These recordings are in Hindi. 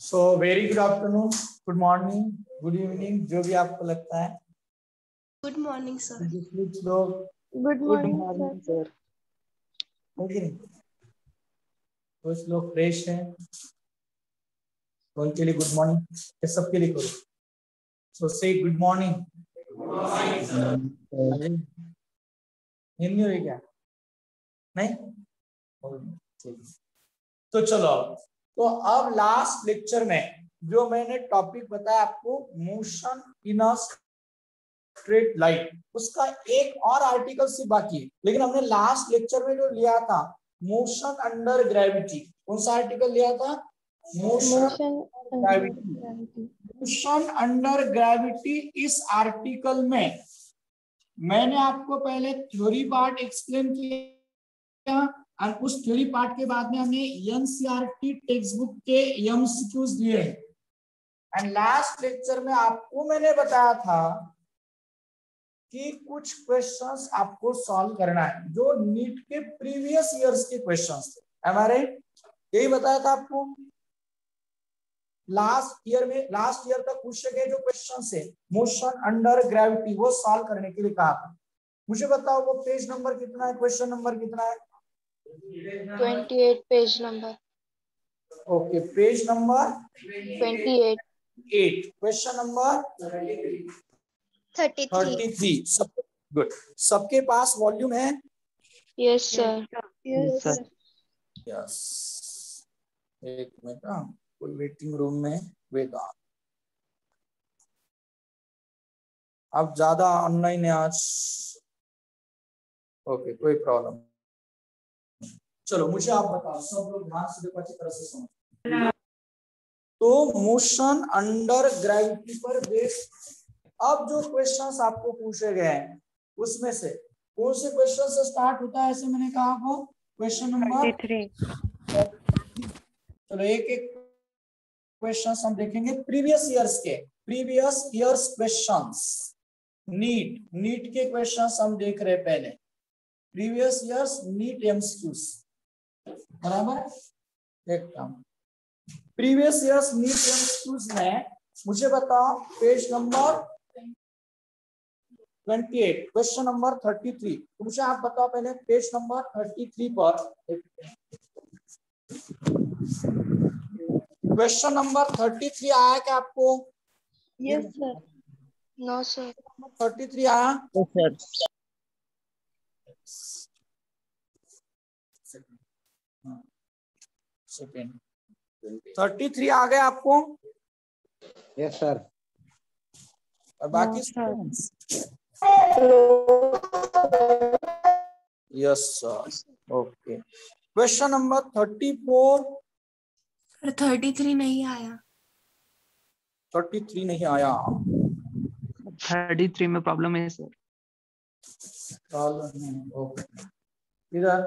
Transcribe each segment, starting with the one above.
So very good afternoon, good morning, good evening, जो भी आपको लगता है। Good morning sir. कुछ लोग गुड मॉर्निंग सर। कुछ लोग फ्रेश हैं, उनके लिए गुड मॉर्निंग, सबके लिए करो। सो से गुड मॉर्निंग। हिंदी हुई क्या? नहीं, तो चलो, तो अब लास्ट लेक्चर में जो मैंने टॉपिक बताया आपको, motion in a straight line, उसका एक और आर्टिकल सिर्फ बाकी है। लेकिन हमने लास्ट लेक्चर में जो लिया था मोशन अंडर ग्रेविटी, कौन सा आर्टिकल लिया था? Motion gravity. Motion under gravity. इस आर्टिकल में मैंने आपको पहले थ्योरी पार्ट एक्सप्लेन किया और उस थ्योरी पार्ट के बाद में हमने एनसीईआरटी टेक्स्ट बुक के एमसीक्यूज दिए। एंड लास्ट लेक्चर में आपको मैंने बताया था कि कुछ क्वेश्चंस आपको सॉल्व करना है जो नीट के प्रीवियस ईयर्स के क्वेश्चंस थे। हमारे यही बताया था आपको। लास्ट ईयर तक पूछे गए जो क्वेश्चंस है मोशन अंडर ग्रेविटी, वो सॉल्व करने के लिए कहा था। मुझे बताओ वो पेज नंबर कितना है, क्वेश्चन नंबर कितना है? 28 page number. Okay, page number 28। Question number 33। सब गुड। सबके पास वॉल्यूम है? Yes sir. Yes sir. Yes. एक मिनट, कोई वेटिंग रूम में वेगा। अब ज्यादा ऑनलाइन है आज। ओके, कोई प्रॉब्लम। चलो मुझे आप बताओ, सब लोग ध्यान से देखो, अच्छी तरह से समझो। तो मोशन अंडर ग्रेविटी पर बेस अब जो क्वेश्चंस आपको पूछे गए हैं उसमें से कौन से क्वेश्चन से स्टार्ट होता है? ऐसे मैंने कहा आपको क्वेश्चन नंबर 33। चलो एक एक क्वेश्चन हम देखेंगे प्रीवियस ईयर्स क्वेश्चंस। नीट के क्वेश्चंस हम देख रहे हैं पहले, प्रीवियस ईयर्स नीट एमसीक्यूज, बराबर। एक काम, प्रीवियस ईयर्स नीट एमसीक्यूज में मुझे बताओ पेज नंबर 28 क्वेश्चन नंबर 33। तो मुझे आप बताओ पहले पेज नंबर 33 पर क्वेश्चन नंबर 33 आया क्या आपको? Yes sir. No sir. 33 आया? सर। सेकेंड 33 आ गया आपको? Yes sir. और बाकी yes sir. Okay, question number 34। 33 नहीं आया। 33 नहीं आया। 33 में प्रॉब्लम है सर। इधर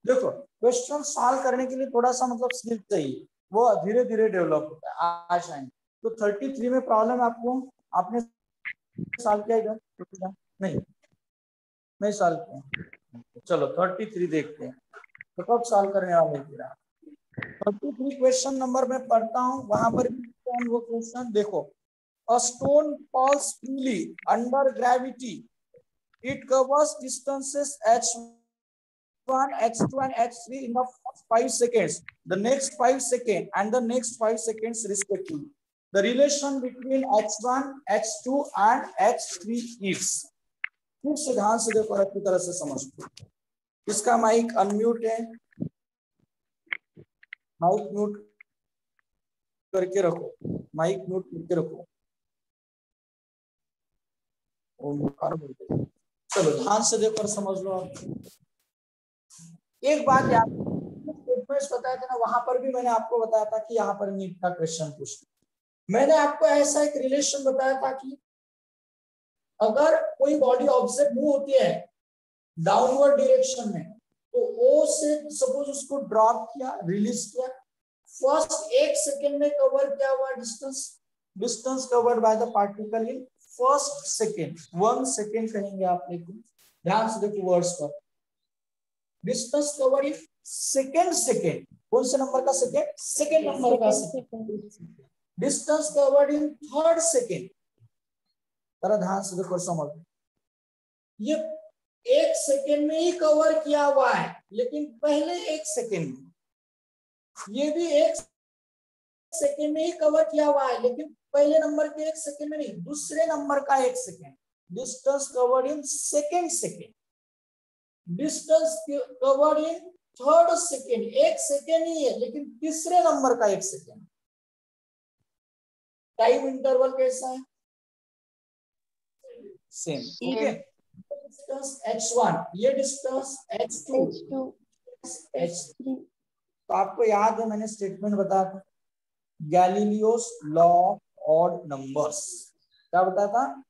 देखो, क्वेश्चन सॉल्व करने के लिए थोड़ा सा मतलब स्किल चाहिए, वो धीरे धीरे डेवलप होता है। आज आएंगे तो 33 में प्रॉब्लम आपको, आपने सॉल्व किया इधर? नहीं सॉल्व किया। चलो 33 देखते हैं तो कब सॉल्व करने वाले हैं। 33 क्वेश्चन नंबर में पढ़ता हूँ, वहां पर वो क्वेश्चन देखो। A stone falls freely under gravity. It covers distances h1, h2, and h3 in the first 5 seconds, the next 5 seconds, and the next 5 seconds respectively. The relation between h1, h2, and h3 is. फिर से ध्यान से देखो, अच्छी तरह से समझो। इसका माइक अनम्यूट है, माइक म्यूट करके रखो, माइक म्यूट करके रखो। चलो ध्यान से देखो और समझ लो। एक बात याद, बताया था ना, वहां पर भी मैंने आपको बताया था कि यहाँ पर नीट का क्वेश्चन पूछना। मैंने आपको ऐसा एक रिलेशन बताया था कि अगर कोई बॉडी ऑब्जेक्ट मूव होती है डाउनवर्ड डायरेक्शन में, तो ओ से सपोज उसको ड्रॉप किया, रिलीज किया, फर्स्ट 1 सेकेंड में कवर किया हुआ distance covered by the particle in first second, 1 second कहेंगे आप, लेकिन ध्यान से देखो वर्ड्स पर। डिस्टेंस कवर्ड इन सेकेंड, कौन से नंबर का सेकेंड? सेकेंड नंबर का second. Distance covered in third second, जरा ध्यान से देखो समझ, ये 1 सेकेंड में ही कवर किया हुआ है, लेकिन पहले 1 सेकेंड में, ये भी 1 सेकेंड में ही कवर किया हुआ है, लेकिन पहले नंबर के 1 सेकेंड में नहीं, दूसरे नंबर का 1 second. Distance covered in second, distance covered in third second, 1 second ही है, लेकिन तीसरे नंबर का 1 सेकेंड। टाइम इंटरवल कैसा है? सेम, ठीक है। डिस्टेंस h1, ये डिस्टेंस h2, h3। तो आपको याद है मैंने स्टेटमेंट बताया था, Galileo's law of odd numbers. क्या बताया था?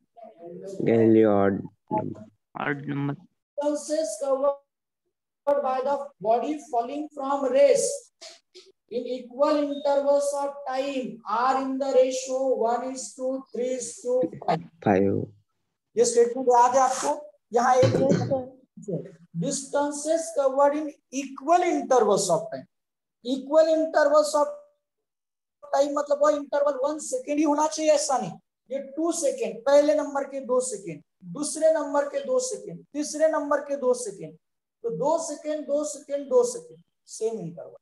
Galileo odd number. Distances covered by the body falling from race in equal intervals of time are in the ratio 1:3:5। ये स्टेटमेंट याद है आपको? यहाँ एक distances covered in equal intervals of time. Equal intervals of time मतलब वो इंटरवल 1 सेकेंड ही होना चाहिए, ऐसा नहीं। ये 2 सेकेंड, पहले नंबर के 2 सेकेंड, दूसरे नंबर के 2 सेकेंड, तीसरे नंबर के 2 सेकेंड, तो 2 second 2 second 2 second, same interval.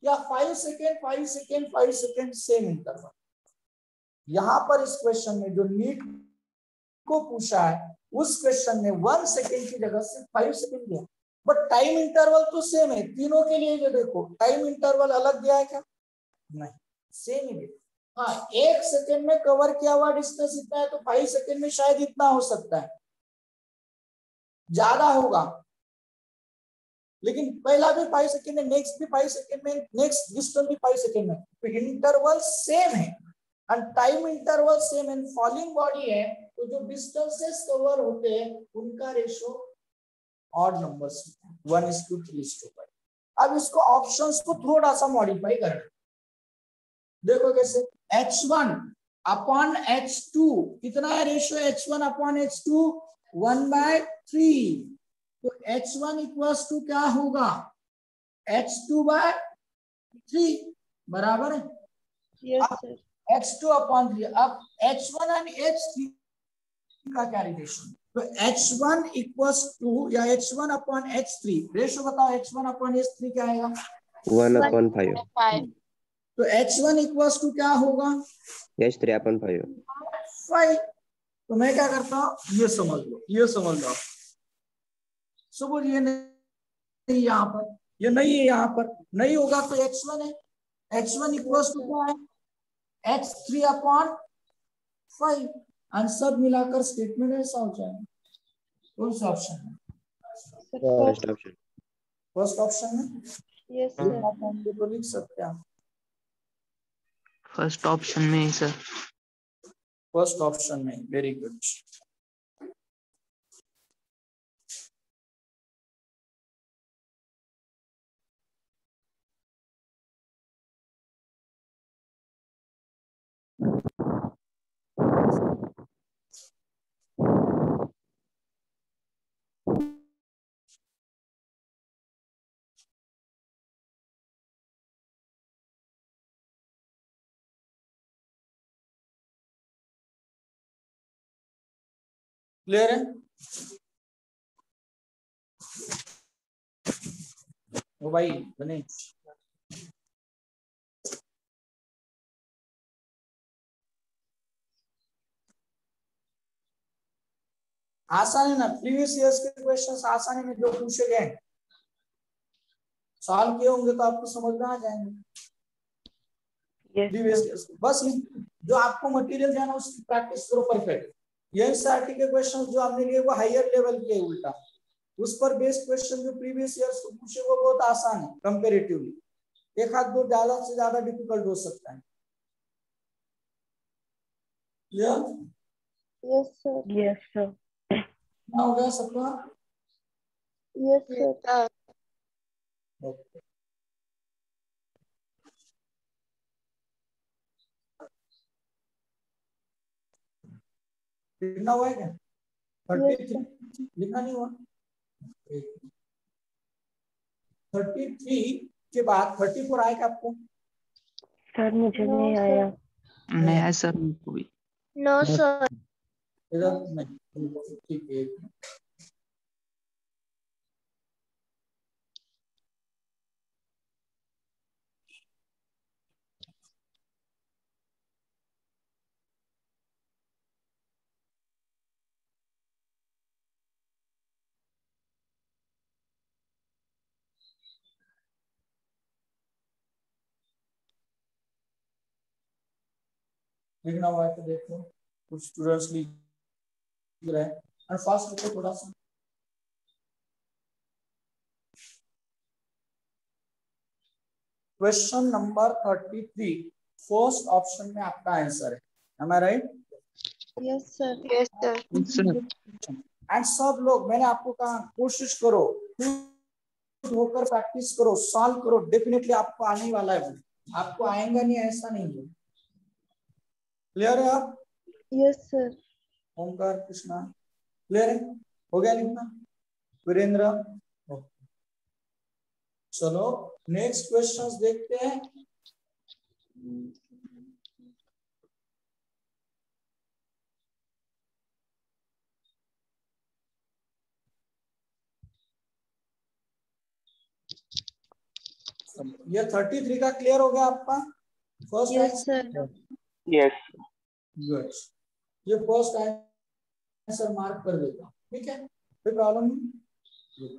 या 5 second 5 second 5 second, same interval. यहां पर इस क्वेश्चन में जो नीट को पूछा है, उस क्वेश्चन में 1 सेकेंड की जगह से 5 सेकेंड दिया, बट टाइम इंटरवल तो सेम है तीनों के लिए। जो देखो टाइम इंटरवल अलग दिया है क्या? नहीं, सेम ही है। हाँ, 1 सेकेंड में कवर किया हुआ डिस्टेंस इतना है, तो 5 सेकेंड में शायद इतना हो सकता है, ज्यादा होगा, लेकिन पहला भी 5 सेकेंड में, नेक्स्ट भी 5 सेकेंड में, नेक्स्ट डिस्टेंस भी 5 सेकेंड में, तो इंटरवल सेम है and time interval same and falling body है, तो जो डिस्टेंसेस कवर होते हैं उनका रेशो ऑड नंबर्स 1:3:5। अब इसको ऑप्शंस को थोड़ा सा मॉडिफाई करना, देखो कैसे। h1 अपॉन h2 कितना है रेशियो? h1 अपॉन h2 1/3, तो h1 इक्वल्स टू क्या होगा? h2/3 बराबर है। Yes sir. h2 अपॉन 3, अब h1 एंड h3 का क्या रिलेशन? तो h1 इक्वल्स टू या h1 अपॉन h3, रेशियो बताओ h1 अपॉन h3 क्या आएगा? 1/5। तो h1 इक्वल्स टू क्या होगा? h3/5। 5। तो मैं क्या करता हूँ, ये समझ लो, ये समझ लो। सपोज ये नहीं, यहाँ पर ये नहीं है, यहाँ पर नहीं होगा, तो h1 है, h1 इक्वल्स टू क्या है? h3/5। आंसर मिलाकर स्टेटमेंट ऐसा हो जाएगा। कौन सा ऑप्शन है? First option. फर्स्ट ऑप्शन है। Yes sir. हम तो लिख सकते हैं फर्स्ट ऑप्शन में ही सर। फर्स्ट ऑप्शन में, वेरी गुड। क्लियर है? ओ भाई गणेश, आसान है ना? प्रीवियस ईयर्स के क्वेश्चंस आसान है, जो पूछे गए सॉल्व किए होंगे तो आपको समझ में आ जाएंगे। प्रीवियस ईयर्स बस जो आपको मटेरियल जाना उसकी प्रैक्टिस करो परफेक्ट। ये एनसीईआरटी के क्वेश्चंस जो हमने लिए वो हायर लेवल के, उल्टा उस पर बेस्ड क्वेश्चन जो प्रीवियस ईयर्स को पूछे वो बहुत आसान है कंपैरेटिवली। एक हाथ दो ज्यादा से ज्यादा डिफिकल्ट हो सकता है। Yes sir. Yes sir. क्या हो गया सबका? Yes sir. ओके। लिखना हुआ है क्या? 33 लिखना नहीं हुआ। 33 के बाद 34 आया क्या आपको? सर मुझे नहीं आया। नहीं आया सर मुझको भी। No sir. इधर नहीं, ठीक है। लिखना हुआ है तो देखो, कुछ स्टूडेंट्स लिख रहे हैं और फास्ट लिखो थोड़ा सा। क्वेश्चन नंबर 33 फर्स्ट ऑप्शन में आपका आंसर है, am I right? Yes sir. Yes sir. Sir and सब लोग, मैंने आपको कहा कोशिश करो, खुद होकर प्रैक्टिस करो, सॉल्व करो, डेफिनेटली आपको आने वाला है। आपको आएगा नहीं ऐसा नहीं है। क्लियर है आप? Yes sir. Omkar Krishna clear है? हो गया लिखना? वीरेंद्र? चलो नेक्स्ट क्वेश्चंस देखते हैं। ये 33 का क्लियर हो गया आपका first yes answer? Sir. Yes good. ये फर्स्ट आंसर मार्क कर देता, ठीक है, कोई प्रॉब्लम नहीं।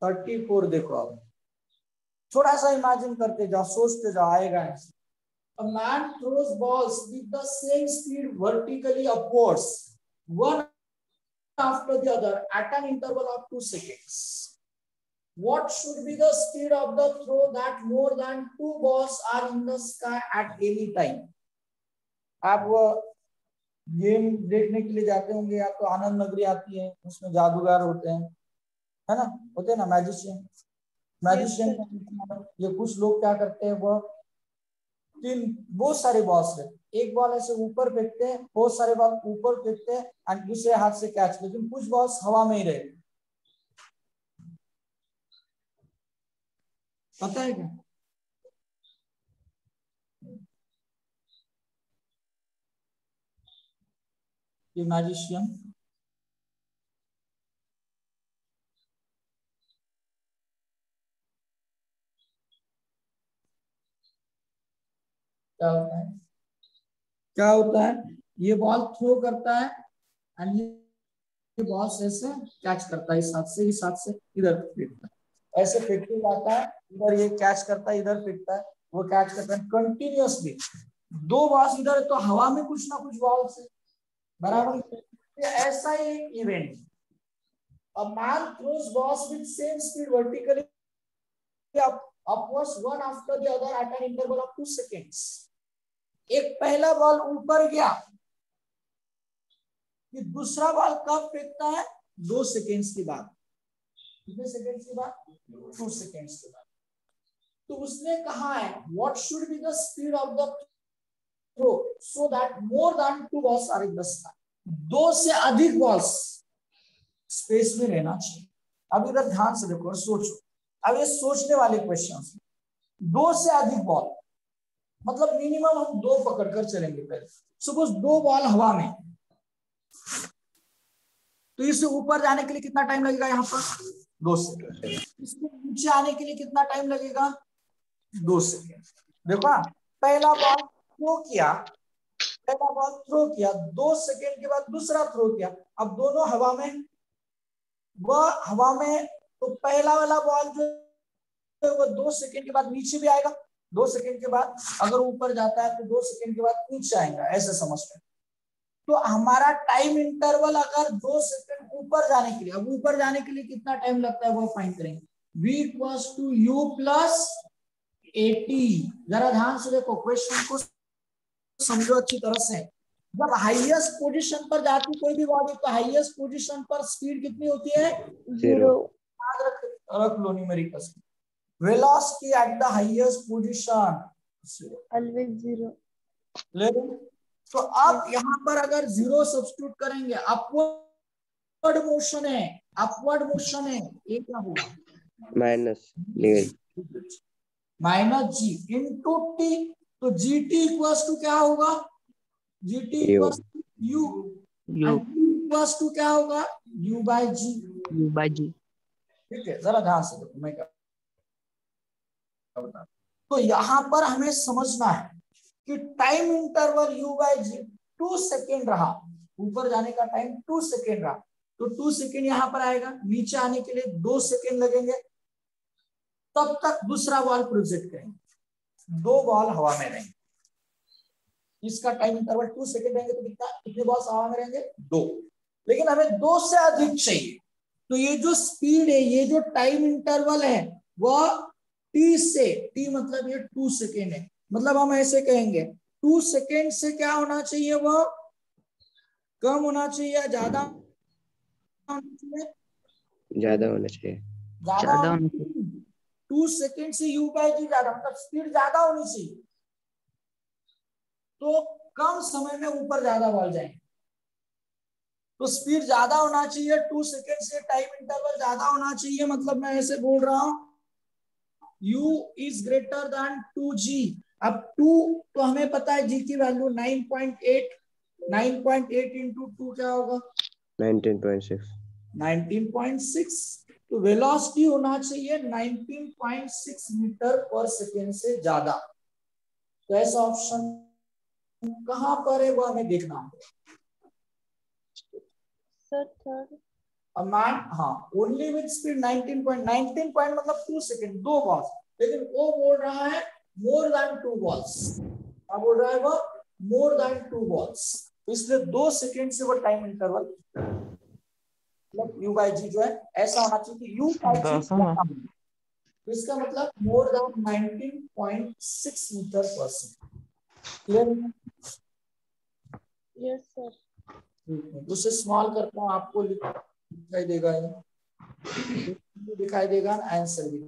34 देखो आप, थोड़ा सा इमेजिन करते जाओ, सोचते जाओ, आएगा answer. A man throws balls with the same speed vertically upwards, one after the other, at an interval of 2 seconds. What should be the speed of the throw that more than 2 balls are in the sky at any time? आप गेम देखने के लिए जाते होंगे, या तो आनंद नगरी आती है, उसमें जादूगर होते हैं, है ना, होते हैं ना मैजिशियन। ये कुछ लोग क्या करते हैं, वो बहुत सारे बॉल्स रहते, एक बॉल ऐसे ऊपर फेंकते हैं, बहुत सारे बॉल ऊपर फेंकते हैं और दूसरे हाथ से कैच, लेकिन कुछ बॉल्स हवा में ही रहते। पता है क्या? ये मैजिशियन क्या होता है, क्या होता है, ये बॉल थ्रो करता है और ये बॉल ऐसे कैच करता है, इस हाथ से इधर फेंकता है, ऐसे फेंकते जाता है, इधर ये कैच करता है, इधर फेंकता है, वो कैच करता है कंटिन्यूअसली। 2 बॉल्स इधर तो हवा में कुछ ना कुछ बॉल से बराबर, ऐसा ही एक event. A man throws balls with same speed vertically upwards, one after the other at an interval of 2 seconds. एक पहला बॉल ऊपर गया, कि दूसरा बॉल कब फेंकता है? 2 सेकेंड्स के बाद। कितने सेकेंड्स के बाद? 2 सेकेंड्स के बाद। तो उसने कहा है what should be the speed of the throw so that more than 2 balls are in the sky. 2 से अधिक बॉल्स स्पेस में रहना चाहिए। अब इधर ध्यान से देखो और सोचो, अब ये सोचने वाले क्वेश्चन। 2 से अधिक बॉल मतलब मिनिमम हम 2 पकड़कर चलेंगे। पहले सपोज 2 बॉल हवा में, तो इससे ऊपर जाने के लिए कितना टाइम लगेगा? यहाँ पर 2 सेकेंड। इसके नीचे आने के लिए कितना टाइम लगेगा? 2 सेकेंड। देखो पहला बॉल थ्रो किया, 2 सेकेंड के बाद दूसरा थ्रो किया, अब दोनों हवा में, वह हवा में, तो पहला वाला बॉल जो वो 2 सेकेंड के बाद नीचे भी आएगा, 2 सेकेंड के बाद अगर ऊपर जाता है तो 2 सेकेंड के बाद नीचे आएगा, ऐसे समझते हैं। तो हमारा टाइम इंटरवल अगर 2 सेकेंड ऊपर जाने के लिए, अब ऊपर जाने के लिए कितना टाइम लगता है वो फाइंड करेंगे। v equals to u plus 80। जरा ध्यान से देखो, क्वेश्चन को समझो अच्छी तरह से। जब हाईएस्ट पोजीशन पर जाती कोई भी बॉडी, तो हाईएस्ट पोजीशन पर स्पीड कितनी होती है? 0। रख लो numerical. Velocity at the highest position always 0। तो अब यहाँ पर अगर 0 सब्स्टिट्यूट करेंगे, अपवर्ड मोशन है, अपवर्ड मोशन है, ये क्या होगा? Minus minus g into t. तो जी टी इक्वल्स टू क्या होगा? G t equals to u, equals to क्या होगा? U by g. U by g. ठीक है, जरा ध्यान से देखो मैं क्या बता। तो यहाँ पर हमें समझना है कि टाइम इंटरवल u बाय जी 2 सेकेंड रहा, ऊपर जाने का टाइम 2 सेकेंड रहा, तो 2 सेकेंड यहाँ पर आएगा, नीचे आने के लिए 2 सेकेंड लगेंगे, तब तक दूसरा बॉल प्रोजेक्ट करेंगे, 2 बॉल हवा में रहेंगे। इसका टाइम इंटरवल 2 सेकेंड रहेंगे, तो कितने बॉल्स हवा में रहेंगे? 2। लेकिन हमें 2 से अधिक चाहिए, तो ये जो स्पीड है, ये जो टाइम इंटरवल है, वह टी से, टी मतलब ये 2 सेकेंड है, मतलब हम ऐसे कहेंगे 2 सेकेंड से क्या होना चाहिए? वह कम होना चाहिए, ज्यादा होना चाहिए? ज्यादा होना चाहिए। ज्यादा होना चाहिए। 2 सेकेंड से u बाय जी ज्यादा, मतलब स्पीड ज्यादा होनी चाहिए, तो कम समय में ऊपर ज्यादा बॉल जाएंगे। तो स्पीड ज्यादा होना चाहिए, 2 सेकेंड से टाइम इंटरवल ज्यादा होना चाहिए, मतलब मैं ऐसे बोल रहा हूं u is greater than 2g। अब 2 तो हमें पता है g की वैल्यू 9.8, 9.8 इंटू 2 क्या होगा? 19.6। 19.6। तो वेलोसिटी होना चाहिए 19.6 मीटर पर सेकेंड से ज्यादा। तो ऐसा ऑप्शन कहां पर है, वो हमें देखना है। Sir third. हाँ, ओनली विद स्पीड 19 पॉइंट मतलब 2 सेकेंड, 2 बॉल्स, लेकिन वो बोल रहा है मोर देन 2 बॉल्स। क्या बोल रहा है वो? मोर देन 2 बॉल्स। इसलिए 2 सेकेंड से वो टाइम इंटरवल मतलब u बाय जी जो है ऐसा होना चाहिए कि u बाय जी, तो इसका मतलब मोर देन 19.6 मीटर पर सेकेंड। क्लियर है? Yes sir. उसे स्मॉल करता हूँ, आपको दिखाई देगा, दिखाई देगा आंसर भी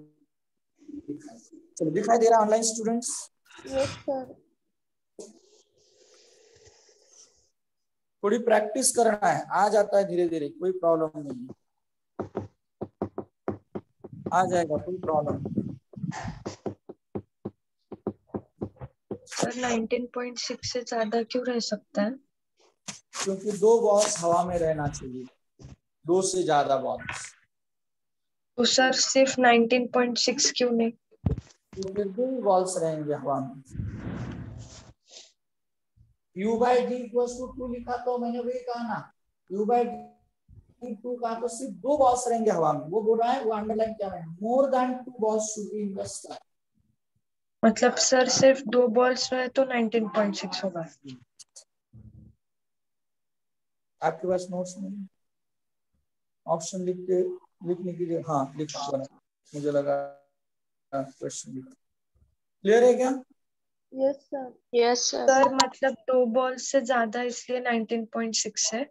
चलो दिखाई दे रहा है ऑनलाइन स्टूडेंट्स? Yes sir. थोड़ी प्रैक्टिस करना है, आ जाता है धीरे धीरे, कोई प्रॉब्लम नहीं है, आ जाएगा, कोई प्रॉब्लम नहीं। सर 19.6 से ज्यादा क्यों रह सकता है? क्योंकि 2 बॉल्स हवा में रहना चाहिए, 2 से ज्यादा बॉल्स। तो सर सिर्फ 19.6 क्यों नहीं? तो फिर 2 बॉल्स रहेंगे हवा में। u by d equals to 2 लिखा तो मैंने वही कहा ना, u बाई डी 2 कहा तो सिर्फ 2 बॉल्स रहेंगे हवा में। वो बोल रहा है, वो अंडरलाइन क्या है, मोर than 2 balls should be in the sky. मतलब सर सिर्फ 2 बॉल्स रहे तो 19.6 होगा। आपके पास नोट्स नहीं, ऑप्शन लिखने के लिए, हाँ लिख बना, मुझे लगा क्वेश्चन। क्लियर है क्या? Yes sir. यस सर मतलब 2 बॉल्स से ज्यादा इसलिए 19.6 है।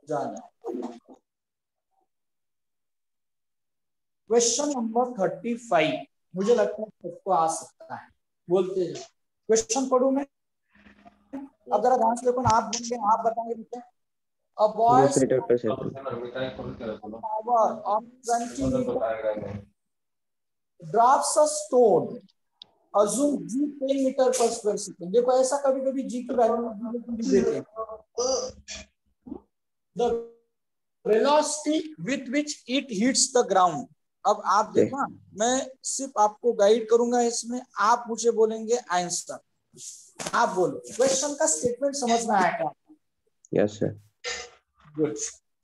जाना। क्वेश्चन नंबर 35 मुझे लगता है सबको आ सकता है, बोलते हैं क्वेश्चन पढ़ू मैं। अब जरा ध्यान से देखो ना, आप बोलेंगे, आप बताएंगे बेटे। A boy मीटर पर second. power of 20 meter drops a stone, assume g 10 metre पर स्क्वायर सेकंड। देखो ऐसा कभी कभी g की वैल्यू देते हैं, the velocity with which it hits the ground। अब आप देखो, मैं सिर्फ आपको गाइड करूंगा इसमें, आप मुझे बोलेंगे आंसर। आप बोलो, क्वेश्चन का स्टेटमेंट समझ में आया क्या? Yes sir. गुड।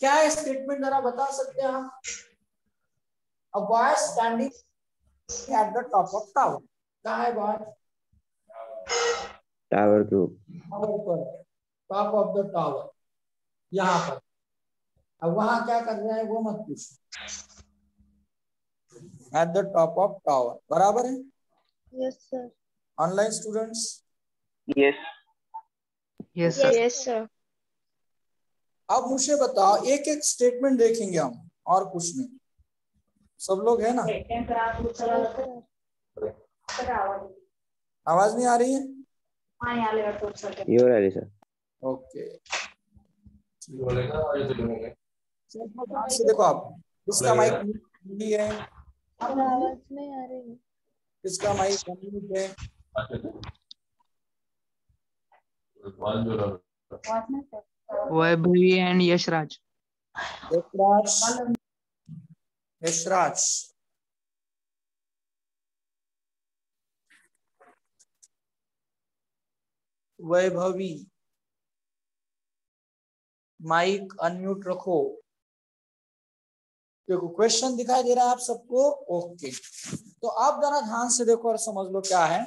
क्या है स्टेटमेंट, जरा बता सकते हैं आप? A boy standing at the top of tower। कहाँ है बॉय? टावर के टावर पर, टॉप ऑफ द टावर, यहाँ पर। अब वहां क्या कर रहा है वो मत पूछो। Eight the top of tower, बराबर है? Yes sir. Online students? Yes sir. Yes sir. अब मुझे बताओ, एक एक स्टेटमेंट देखेंगे हम, और कुछ नहीं। सब लोग है ना? Yes sir. आवाज नहीं आ रही है? ये वाला है सर। ओके, से देखो आप, इसका माइक है, आवाज नहीं आ रही। इसका माइक म्यूट है। Vaibhavi and Yashraj. Yashraj, Yashraj, Vaibhavi, mic unmute रखो। देखो क्वेश्चन दिखाई दे रहा है आप सबको? ओके, तो आप जरा ध्यान से देखो और समझ लो क्या है।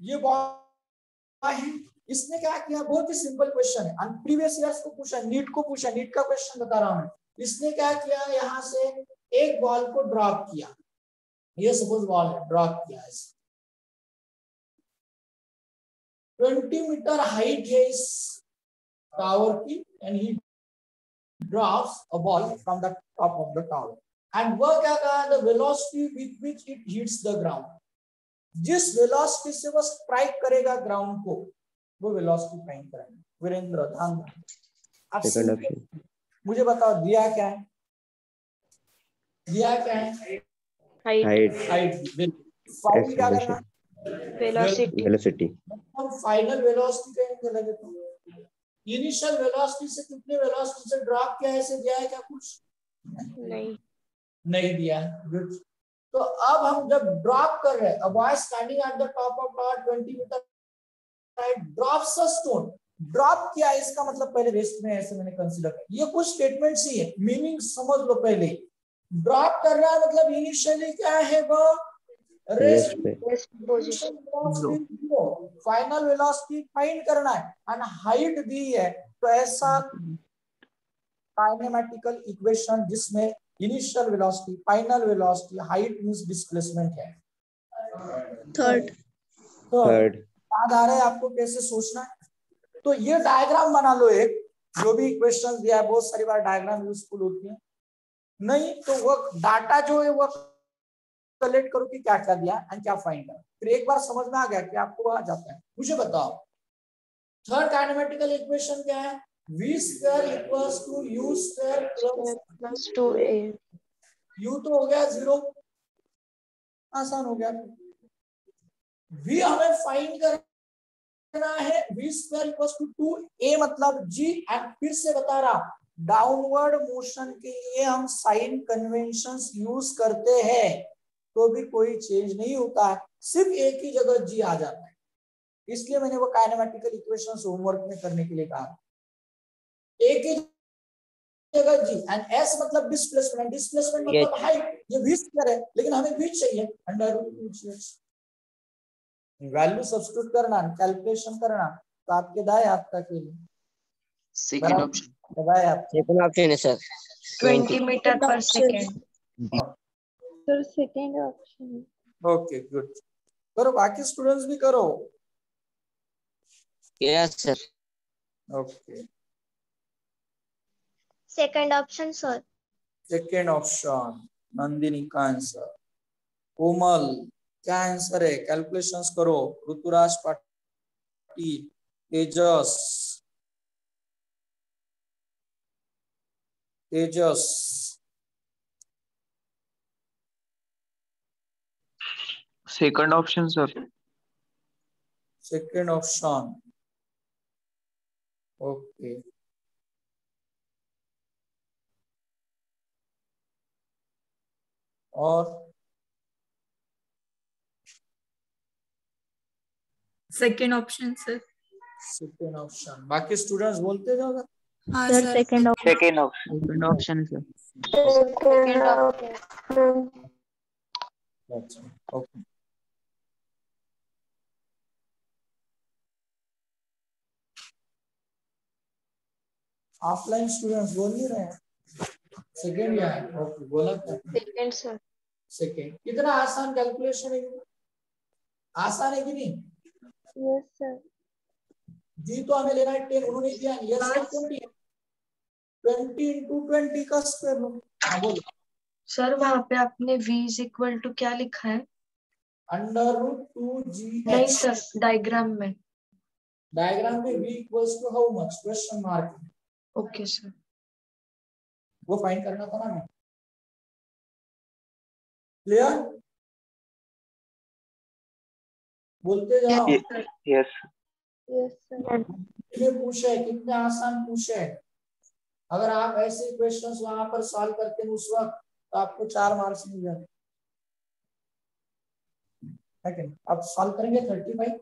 ये बॉय है, इसने क्या किया, बहुत ही सिंपल क्वेश्चन है, प्रीवियस ईयर्स को पूछा, नीट को पूछा, नीट का क्वेश्चन बता रहा हूं। इसने क्या किया, यहाँ से एक बॉल को ड्रॉप किया, ये सपोज बॉल है, ड्रॉप किया, 20 मीटर हाइट है इस टावर की, and he drops a ball from the top of the tower, and वह क्या कहा, the velocity with which it hits the ground, जिस वेलोसिटी से वह स्ट्राइक करेगा ग्राउंड को, वो वेलोसिटी फाइंड करेंगे। वीरेंद्र ध्यान आप सेकंड ऑप्शन। मुझे बताओ, दिया क्या है, दिया क्या है, हाइट, हाइट, फाइंड क्या करना, वेलोसिटी। वेलोसिटी। हम फाइनल वेलोसिटी कहेंगे लगे तो, इनिशियल वेलोसिटी से कितने वेलोसिटी से ड्रॉप किया है, ऐसे दिया है क्या कुछ? नहीं दिया है। गुड, तो अब हम जब ड्रॉप कर रहे हैं, a boy standing at the top of tower 20 metre height drops a stone, drop किया, इसका मतलब पहले रेस्ट में, ऐसे मैंने कंसीडर किया। ये कुछ स्टेटमेंट्स ही है, मीनिंग समझ लो पहले। ड्रॉप कर रहा है मतलब इनिशियली क्या है वो, rest position, final velocity find करना है, एंड हाइट दी है, तो ऐसा काइनेमेटिकल इक्वेशन जिसमें initial velocity, final velocity, height means displacement है। थर्ड। याद आ रहा है आपको कैसे सोचना है? तो ये डायग्राम बना लो एक, जो भी क्वेश्चन दिया है, बहुत सारी बार डायग्राम यूजफुल होती है, नहीं तो वो डाटा जो है वो कलेक्ट करो कि क्या क्या दिया एंड क्या फाइंड करो, फिर एक बार समझ में आ गया कि आपको आ जाता है। मुझे बताओ, थर्ड काइनेमेटिकल इक्वेशन क्या है, v square equals to u square plus 2a। u तो हो गया 0, आसान हो गया। v हमें फाइंड करना है, v square equals to 2a मतलब g, एंड फिर से बता रहा, डाउनवर्ड मोशन के लिए हम साइन कन्वेंशंस यूज करते हैं, तो भी कोई चेंज नहीं होता है, सिर्फ एक ही जगह g आ जाता है, इसलिए मैंने वो काइनेमेटिकल इक्वेशंस होमवर्क में करने के लिए कहा। एक ही जगह g, एंड s मतलब डिस्प्लेसमेंट, डिस्प्लेसमेंट मतलब हाइट, ये v स्क्वायर है, लेकिन हमें v चाहिए, √2h, वैल्यू सब्स्टिट्यूट करना, कैलकुलेशन करना, तो आपके दाएं हाथ का के लिए सेकंड ऑप्शन, दाएं हाथ सेकंड ऑप्शन है सर। 20 मीटर पर second. Sir second option. Okay good, करो, बाकी स्टूडेंट्स भी करो। Yes sir. Okay, second option sir. Second option, Nandini का आंसर। कोमल क्या आंसर है, कैलकुलेशंस करो। Rituraj Patil, Tejas, Tejas, second option sir. Second option, okay. और second option sir. Second option, बाकी स्टूडेंट्स बोलते जाओ। हाँ sir sir. Second option. Second option, second option sir. Second option. अच्छा, ओके। ऑफलाइन स्टूडेंट्स बोल नहीं रहे हैं, सेकेंड या है, ओके, बोला क्या? Second sir. सेकेंड। कितना आसान कैलकुलेशन है, आसान है कि नहीं? Yes sir. जी तो हमें लेना है 10, उन्होंने दिया यस तो 20 है, 20 into 20 का स्क्वायर रूट। हाँ बोलो सर वहाँ पे आपने v इज इक्वल टू क्या लिखा है? √2GH। नहीं सर, डायग्राम में। डायग्राम में v equals to how much, question mark. Okay sir. वो फाइंड करना था ना। क्लियर? बोलते जाओ। Yes Yes, sir. कितने पूछे, कितने आसान पूछे। अगर आप ऐसे क्वेश्चंस वहां पर सॉल्व करते हैं उस वक्त तो आपको 4 मार्क्स मिल जाते। आप सॉल्व करेंगे 35।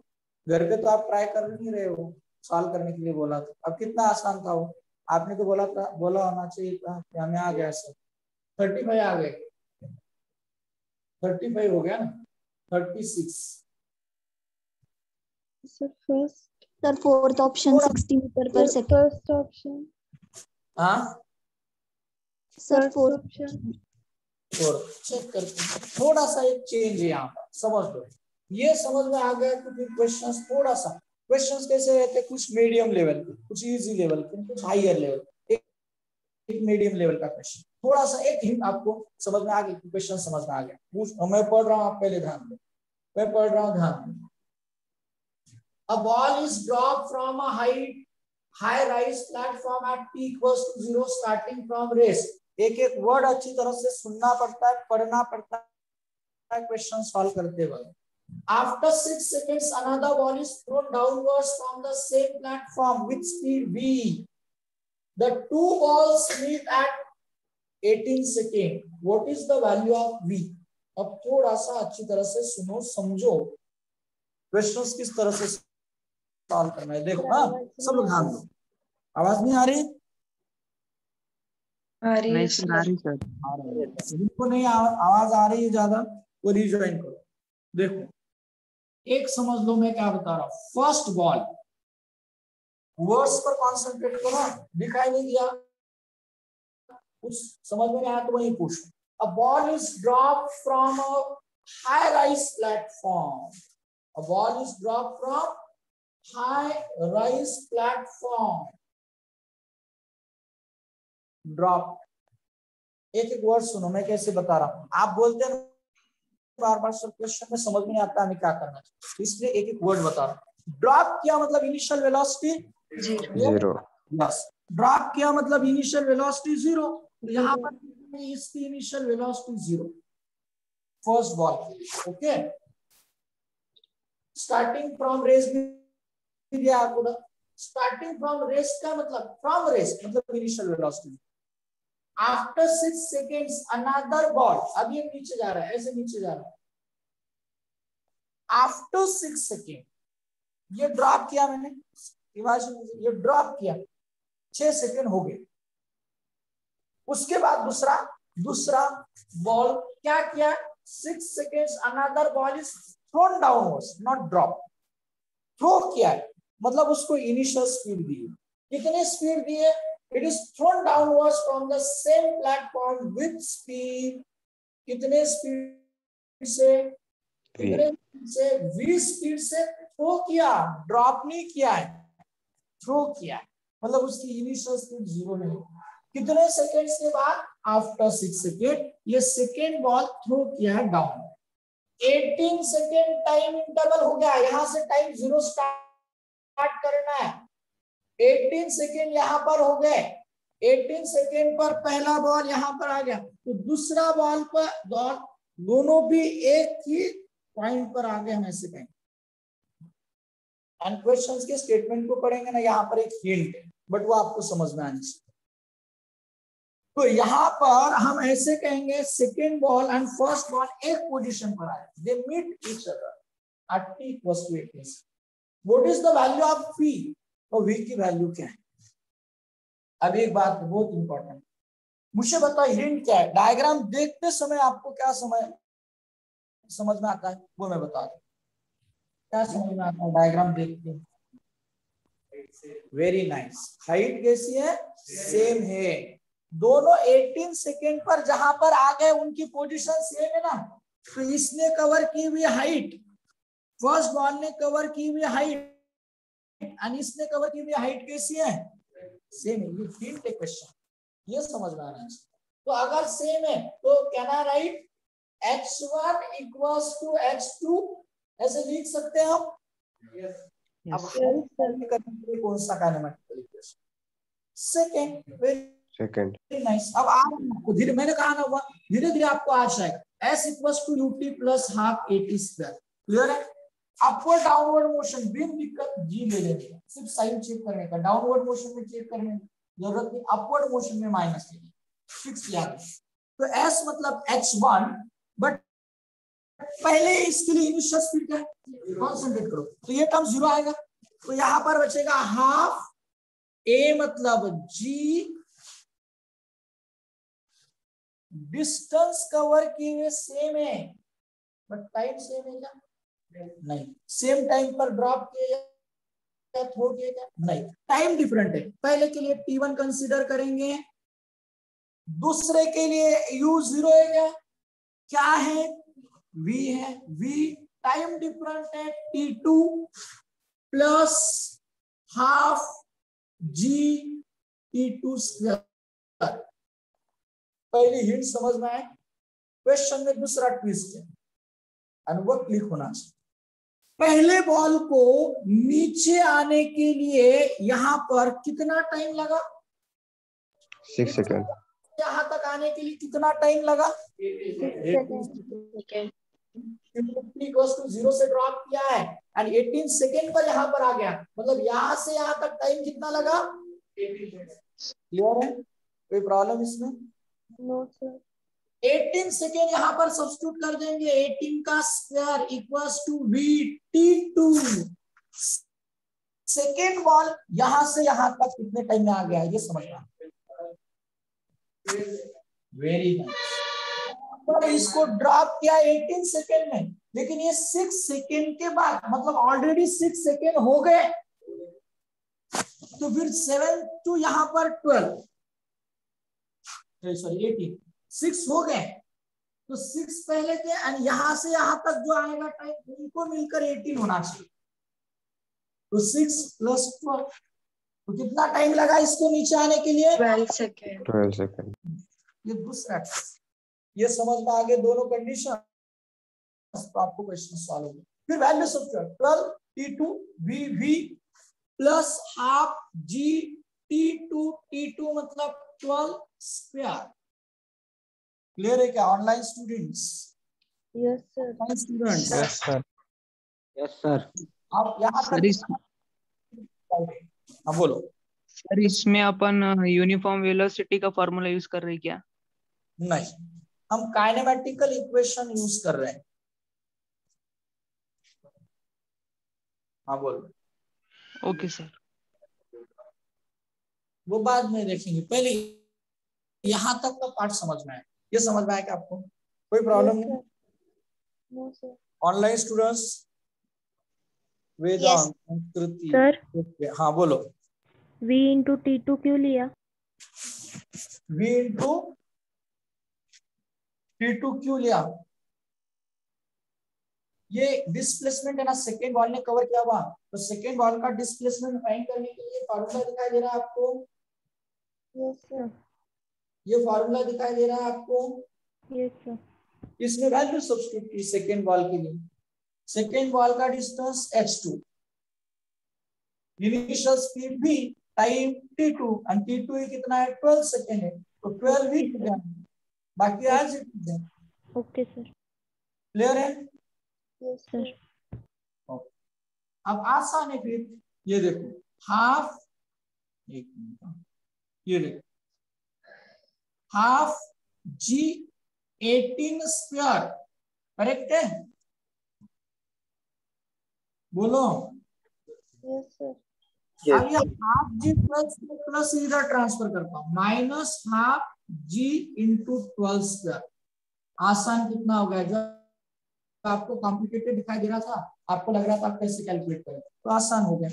घर पे तो आप ट्राई कर नहीं रहे हो, सॉल्व करने के लिए बोला था। अब कितना आसान था वो, आपने तो बोला था, बोला होना चाहिए था कि हमें आ गया सर। 35 आ गए, 35 हो गया ना, 36। Sir, first. Sir, fourth option, 60 meter per Sir, second. first option. हाँ Sir, First fourth option. और चेक करते हैं, थोड़ा सा एक चेंज है यहाँ पर, समझ लो। ये समझ में आ गया कि फिर क्वेश्चंस थोड़ा सा, क्वेश्चंस कैसे रहते, कुछ मीडियम लेवल के, कुछ इजी लेवल के, कुछ हायर लेवल। एक मीडियम लेवल का क्वेश्चन, थोड़ा सा एक हिंट आपको समझ में आ गया, क्वेश्चन समझ में आ गया। मैं पढ़ रहा हूँ, आप पहले ध्यान दो, मैं पढ़ रहा हूँ, ध्यान दो। A ball is dropped from a high rise platform at t equals to 0 starting from race। एक एक वर्ड अच्छी तरह से सुनना पड़ता है, पढ़ना पड़ता है क्वेश्चन सॉल्व करते वक्त। After 6 seconds, another ball is thrown downwards from the same platform with speed v. The two balls meet at 18 seconds. What is the value of v? अब थोड़ा सा अच्छी तरह से सुनो, समझो क्वेश्चंस किस तरह से सॉल्व करना है। देखो हाँ, सब लोग ध्यान दो। आवाज नहीं आ रही? आ रही है नहीं सर, आ सर। रही सर। जिनको नहीं आवाज आ रही है ज्यादा, वो रिज्वाइन करो। देखो एक समझ लो मैं क्या बता रहा हूं। फर्स्ट बॉल, वर्ड्स पर कॉन्सेंट्रेट करो, दिखाई नहीं दिया कुछ समझ में नहीं आया तो वही पूछ। A ball is drop from a high rise platform. A ball is drop from high rise platform. Drop, एक एक वर्ड सुनो, मैं कैसे बता रहा हूं। आप बोलते हैं बार बार सर क्वेश्चन में समझ नहीं आता हमें क्या करना चाहिए, इसलिए एक एक वर्ड बता रहा हूं। ड्रॉप किया मतलब इनिशियल वेलोसिटी 0। यस, ड्रॉप किया मतलब इनिशियल वेलोसिटी 0। यहाँ पर इसकी इनिशियल वेलोसिटी 0 फर्स्ट बॉल के लिए। ओके, स्टार्टिंग फ्रॉम रेस भी दिया आपको ना। स्टार्टिंग फ्रॉम रेस का मतलब, फ्रॉम रेस मतलब initial velocity. After 6 seconds another ball, अब ये नीचे जा रहा है, ऐसे नीचे जा रहा है। आफ्टर 6 सेकेंड ये ड्रॉप किया मैंने, ये ड्रॉप किया, 6 सेकेंड हो गए। उसके बाद दूसरा बॉल क्या किया, 6 seconds another ball is thrown downwards, not drop. Throw किया है मतलब उसको इनिशियल स्पीड दी। कितनी स्पीड दी है? It is thrown downwards from the same platform with speed। कितने स्पीड से? v स्पीड से थ्रो किया, ड्रॉप नहीं किया है, थ्रो किया है मतलब उसकी इनिशियल स्पीड 0 नहीं। कितने सेकेंड्स के बाद? आफ्टर 6 सेकेंड ये सेकेंड बॉल थ्रो किया है डाउन। 18 सेकेंड टाइम इंटरवल हो गया, यहां से टाइम 0 स्टार्ट करना है। 18 सेकेंड यहां पर हो गए। 18 सेकेंड पर पहला बॉल यहां पर आ गया, तो दूसरा बॉल पर दोनों भी एक ही पॉइंट पर आ गए। हम ऐसे कहेंगे एंड क्वेश्चंस के स्टेटमेंट को पढ़ेंगे ना, यहाँ पर एक हिंट है बट वो आपको समझ में आनी चाहिए। तो यहाँ पर हम ऐसे कहेंगे second ball and first ball एक पोजीशन पर आए, they meet each other at t equals to 18। What is the value of v? तो v की वैल्यू क्या है? अब एक बात बहुत इंपॉर्टेंट, मुझे बताओ हिंट क्या है? डायग्राम देखते समय आपको क्या समझ में आता है वो मैं बता दूं। क्या समझ में आता है डायग्राम देखते? Very nice. हाइट कैसी है? सेम है। दोनों 18 सेकेंड पर जहां पर आ गए उनकी पोजीशन सेम है ना। तो इसने कवर की हुई हाइट, फर्स्ट बॉल ने कवर की हुई हाइट और इसने कवर की हुई हाइट कैसी है? सेम है। ये हिंट है क्वेश्चन, ये समझ में आना चाहिए। तो अगर सेम है तो can I write H1 equals to H2 ऐसे लिख सकते हैं हम। अब करने के लिए कौन सा kinematical equation? Second. Second. Nice. अब आपको धीरे, मैंने कहा ना हुआ धीरे धीरे आपको आ जाएगा। S equals to UT plus half AT square. Clear है? अपवर्ड डाउनवर्ड मोशन बिन दिक्कत जी ले लेंगे, सिर्फ साइन चेक करने का। डाउनवर्ड मोशन में चेक करने की जरूरत नहीं, अपवर्ड मोशन में माइनस लेंगे। फिक्स किया गया। तो S मतलब H1, बट पहले इसके लिए इनिशियल स्पीड क्या है, कॉन्सेंट्रेट करो, तो ये टर्म 0 आएगा। तो यहां पर बचेगा हाफ A मतलब G, डिस्टेंस कवर किए हुए सेम है बट टाइम सेम है क्या? नहीं। सेम टाइम पर ड्रॉप किया क्या, थ्रो किया क्या? नहीं, टाइम डिफरेंट है। पहले के लिए T1 कंसीडर करेंगे, दूसरे के लिए U0 है क्या? क्या है? V है। V टाइम डिफरेंट है T2 plus half G T2 square. पहली हिंट समझ में आए? क्वेश्चन में दूसरा ट्विस्ट है और वो क्लिक होना चाहिए। पहले बॉल को नीचे आने के लिए यहां पर कितना टाइम लगा? 6 सेकंड। यहां तक आने के लिए कितना टाइम लगा? 0 से ड्रॉप किया है एंड 18 सेकेंड पर यहां पर आ गया, मतलब यहां से यहां तक टाइम कितना लगा? 18 सेकेंड। क्लियर है? कोई प्रॉब्लम इसमें? No sir. 18 सेकेंड यहां पर सब्स्टिट्यूट कर देंगे। 18 का square equals to VT2। Second ball यहां से यहां तक कितने टाइम में आ गया, ये समझना। Very nice. पर इसको ड्रॉप किया 18 सेकेंड में, लेकिन ये 6 सेकेंड के बाद, मतलब ऑलरेडी 6 सेकेंड हो गए। तो फिर 7 टू यहां पर 12, सॉरी 18, 6 हो गए। तो 6 पहले थे एंड यहां से यहां तक जो आएगा टाइम उनको मिलकर 18 होना चाहिए। तो 6 प्लस 12, तो कितना टाइम लगा इसको नीचे आने के लिए? 12 सेकेंड। 12 सेकंड। ये दूसरा, ये समझ में आ गए दोनों कंडीशन, तो आपको क्वेश्चन सॉल्व होगा। फिर value substitute 12 T2 VV plus half G T2 मतलब 12 स्क्वायर। क्लियर है क्या online students? Yes sir. Online students yes sir. Yes sir. आप यहाँ सर हाँ बोलो। सर इसमें अपन यूनिफॉर्म वेलोसिटी का फॉर्मूला यूज कर रहे हैं क्या? नहीं, हम काइनेमेटिकल इक्वेशन यूज कर रहे हैं। हाँ बोलो। Okay sir. वो बाद में देखेंगे, पहले यहाँ तक का पार्ट समझ में आए। ये समझ में आया कि आपको कोई प्रॉब्लम नहीं? No sir. Online students Vedant Sanskriti sir. हाँ बोलो। V इंटू T2 क्यों लिया? V इंटू T2 क्यों लिया? ये डिस्प्लेसमेंट है ना, सेकेंड बॉल ने कवर किया हुआ, तो सेकेंड बॉल का डिस्प्लेसमेंट फाइंड करने के लिए फार्मूला दिखाई दे रहा है आपको। Yes sir. ये फार्मूला दिखाई दे रहा है आपको। Yes sir. इसमें वैल्यू सब्स्टिट्यूट की सेकेंड बॉल के लिए। सेकेंड बॉल का डिस्टेंस H2, इनिशियल स्पीड भी, टाइम T2 एंड T2 कितना है? 12 सेकेंड है, तो 12 ही बाकी आज है। Okay sir. क्लियर है? Yes sir. अब आसान है फिर, ये देखो हाफ, एक मिनट, ये देखो हाफ G 18 स्क्वायर, करेक्ट है? बोलो। Yes sir. अब ये हाफ G प्लस इधर ट्रांसफर करता हूं, minus half G into 12 square. आसान कितना हो गया? जो आपको कॉम्प्लिकेटेड दिखाई दे रहा था, आपको लग रहा था आप कैसे कैलकुलेट करें, तो आसान हो गया।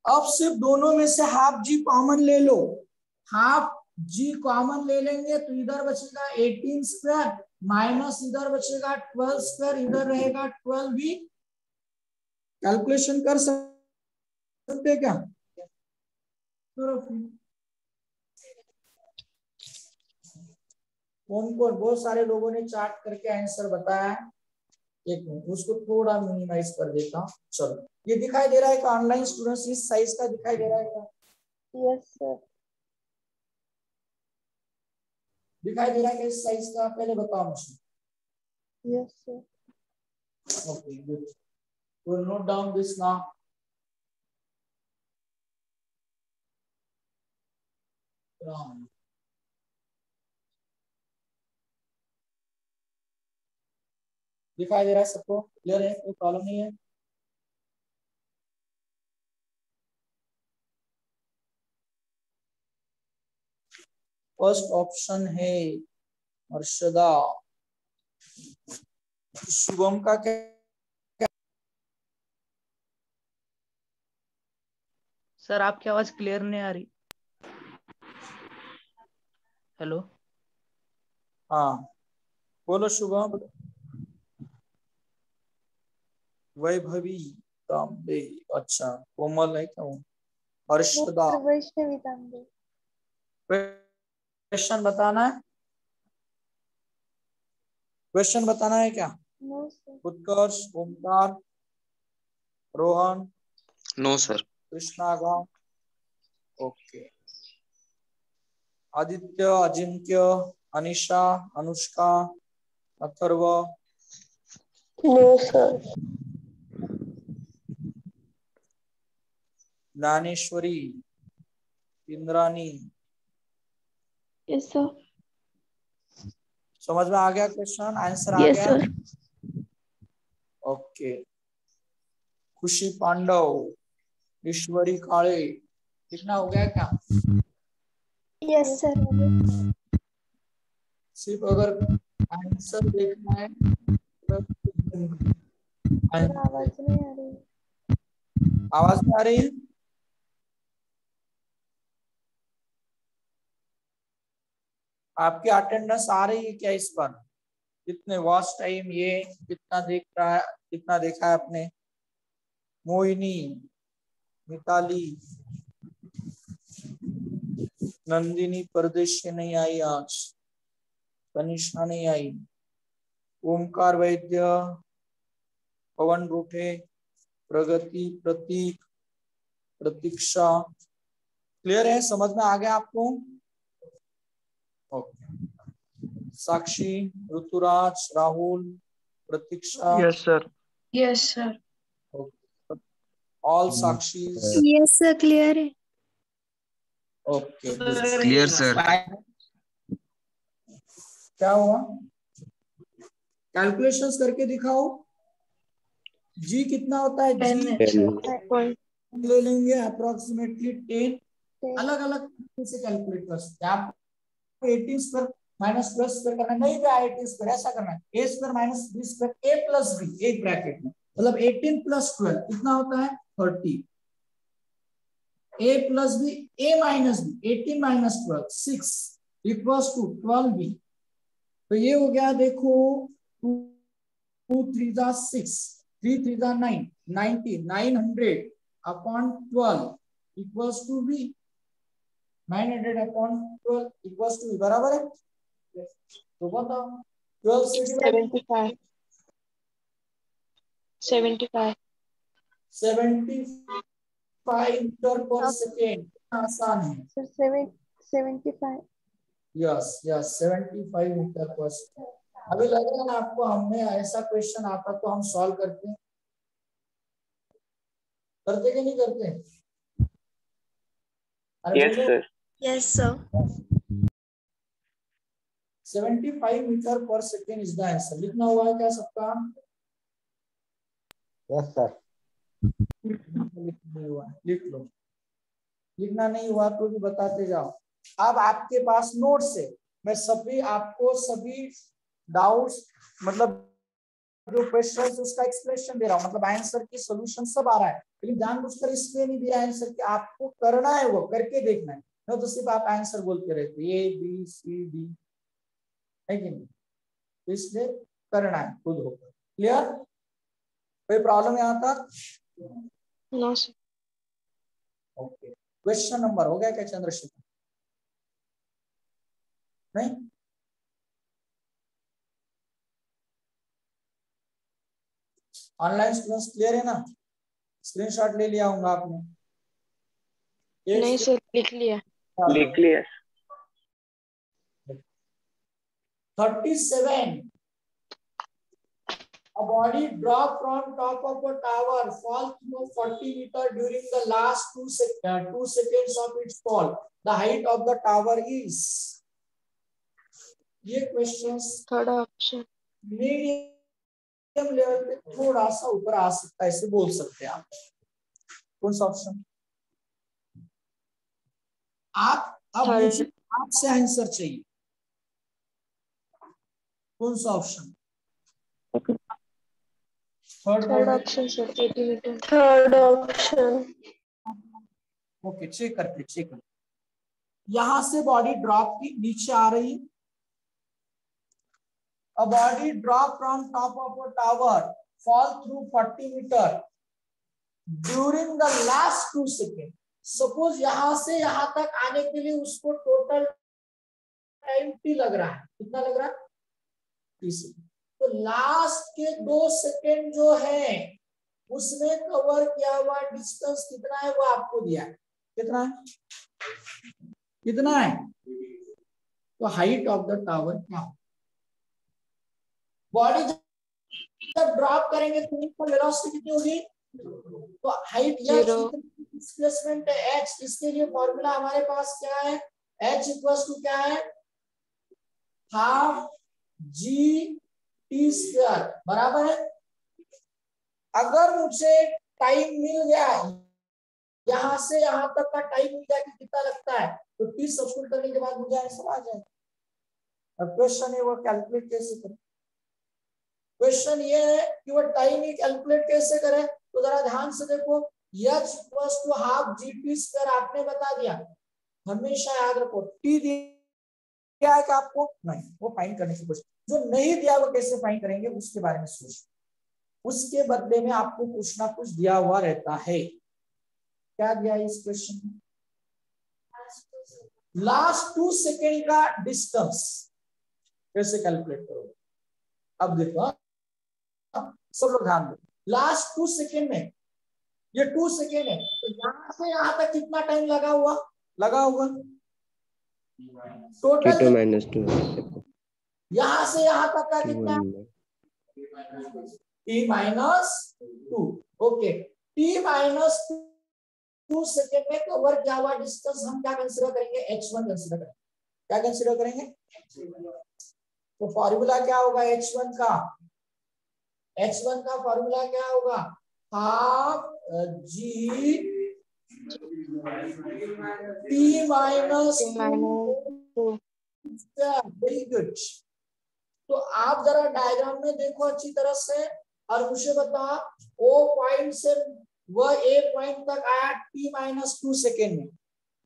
अब सिर्फ दोनों में से हाफ G कॉमन ले लो। हाफ G कॉमन ले लेंगे तो इधर बचेगा 18 स्क्वायर, माइनस इधर बचेगा 12 स्क्वायर, इधर रहेगा 12 भी। कैलकुलेशन कर सकते हैं क्या? करो फिर। कौन कौन, बहुत सारे लोगों ने चार्ट करके आंसर बताया है। एक मिनट, उसको थोड़ा मिनिमाइज कर देता हूँ। चलो, ये दिखाई दे रहा है कि ऑनलाइन स्टूडेंट्स इस साइज का दिखाई दे रहा है क्या? Yes, sir. दिखाई दे रहा है कि इस साइज का? पहले बताओ मुझे। Yes, sir. Okay, good. We'll note down this now. दिखाई दे रहा है सबको? क्लियर है? कोई प्रॉब्लम नहीं है? फर्स्ट ऑप्शन है अर्शदा। शुभम का क्या? सर आपकी आवाज क्लियर नहीं आ रही। हेलो। हाँ बोलो शुभम। वैभवी तांबे, अच्छा कोमल है क्या वो? No, Arshada, sir. Vaishnavi Tambe. Question बताना है? क्वेश्चन बताना है क्या? No, sir. Utkarsh, Omkar, Rohan, no sir. Krishnaga, okay, Aditya, Ajinkya, Anisha, Anushka, Atharva, No, sir. Dnyaneshwari, Indrani. Yes, sir. समझ में आ गया क्वेश्चन? आंसर आ Yes, गया? sir. ओके। खुशी पांडव, ईश्वरी काळे, लिखना हो गया क्या? Yes, sir. सिर्फ अगर आंसर देखना है तो सर आवाज नहीं आ रही। आवाज नहीं आ रही है? आपकी अटेंडेंस आ रही है क्या इस बार? कितने वॉच टाइम ये कितना देख रहा है, कितना देखा है आपने? मोहिनी, मिताली, नंदिनी परदेश से नहीं आई आज, तनिषा नहीं आई, ओमकार वैद्य, पवन रूठे, प्रगति, प्रतीक, प्रतीक्षा। क्लियर है? समझ में आ गया आपको? Okay. Sakshi, Rituraj, Rahul, Pratiksha, yes sir. Yes sir. All Sakshi. Yes sir, clear है। Okay, clear sir. क्या हुआ? कैलकुलेशंस करके दिखाओ। जी कितना होता है? जी 10. ले लेंगे अप्रोक्सीमेटली 10। अलग अलग से कैलकुलेट कर सकते हैं आप। 18 स्क्वायर माइनस प्लस स्क्वायर करना नहीं, भी 18 स्क्वायर ऐसा करना है, a square minus b square a plus b एक ब्रैकेट में, मतलब 18 प्लस 12 कितना होता है? 30। A plus b, a minus b, 18 minus 12 6 equals to 12b। तो ये हो गया, देखो 2 3 जा 6, 3 3 जा 9, 90 900 upon 12 equals to b, 900 upon 12 equals to, बराबर है? तो बताओ 12 से 75. 75 मीटर पर सेकेंड। आसान है। Sir 75. यस यस 75 मीटर पर सेकेंड। अभी लग रहा है ना आपको, हमने ऐसा क्वेश्चन आता तो हम सॉल्व करते करते कि नहीं करते? Yes sir. Yes sir. 75 metre पर सेकेंड इज द आंसर। लिखना हुआ है क्या सबका? Yes sir. नहीं हुआ, लिख लो। लिखना नहीं हुआ तो भी बताते जाओ। अब आपके पास नोट्स है, मैं सभी आपको सभी डाउट्स, मतलब जो क्वेश्चन उसका एक्सप्लेनेशन दे रहा हूँ, मतलब आंसर की सॉल्यूशन सब आ रहा है, लेकिन जानबूझकर इसलिए नहीं दिया आंसर कि आपको करना है, वो करके देखना है। तो सिर्फ आप आंसर बोलते रहते ए बी सी डी, है कि नहीं? तो इसलिए करना है खुद होकर। क्लियर? कोई प्रॉब्लम यहाँ तक? No sir. Okay. Question number हो गया क्या चंद्रशेखर? नहीं? ऑनलाइन स्टूडेंट्स क्लियर है ना? स्क्रीनशॉट ले लिया होगा आपने? नहीं सर, लिख लिया। लिख लिया। 37. A body dropped from top of a tower, fall through 40 meters during the last 2 seconds of its fall. The height of the tower is. ये questions third option. Medium level पे थोड़ा सा ऊपर आ सकता है, ऐसे बोल सकते हैं आप। कौन सा ऑप्शन? आप अब मुझे आपसे आंसर चाहिए। कौन सा option? Third option sir, 80 metre. Third option. Okay, check करते। यहां से बॉडी ड्रॉप की नीचे आ रही। A body drop from top of a tower, fall through 40 meter during the last 2 seconds. Suppose यहां से यहां तक आने के लिए उसको टोटल टाइम टी लग रहा है। कितना लग रहा है? 30 सेकेंड। तो लास्ट के 2 सेकेंड जो है उसमें कवर किया हुआ डिस्टेंस कितना है वो आपको दिया है। कितना है? कितना है? तो हाइट ऑफ द टावर क्या हो? बॉडी जब ड्रॉप करेंगे तो इनिशियल वेलोसिटी कितनी होगी? तो हाइट या डिस्प्लेसमेंट h, इसके लिए फॉर्मूला हमारे पास क्या है? h इक्वल्स टू क्या है? हाफ जी टी स्क्वायर बराबर है। अगर मुझे टाइम मिल गया, यहां से यहां तक का टाइम मिल गया कि कितना लगता है, तो टी सब्स्टिट्यूट करने के बाद मुझे आंसर आ जाएगा। अब क्वेश्चन है वो कैलकुलेट कैसे करें। क्वेश्चन ये है कि वो टाइम ही कैलकुलेट कैसे करें। तो जरा ध्यान से देखो, h equals to half g t square आपने बता दिया। हमेशा याद रखो, टी दिया है कि आपको नहीं, वो फाइंड करने की कोशिश। जो नहीं दिया वो कैसे फाइंड करेंगे उसके बारे में सोचो। उसके बदले में आपको कुछ ना कुछ दिया हुआ रहता है। क्या दिया है इस क्वेश्चन में? लास्ट 2 सेकेंड का डिस्टेंस कैसे कैलकुलेट करोगे? अब देखो, सब लोग ध्यान दो। लास्ट 2 सेकेंड में, ये 2 सेकेंड है, तो यहां से यहां तक कितना टाइम लगा होगा? टोटल -2 यहां से यहां तक का कितना? t-2। ओके, t-2 सेकेंड में कवर किया हुआ डिस्टेंस हम क्या कंसीडर करेंगे? h1 कंसीडर करेंगे। क्या कंसीडर करेंगे? तो फॉर्मूला क्या होगा h1 का? h1 का फॉर्मूला क्या होगा? Half g T minus. Very good. तो आप जरा डायग्राम में देखो अच्छी तरह से और मुझे बता, ओ पॉइंट से वह ए पॉइंट तक आया t-2 सेकेंड में,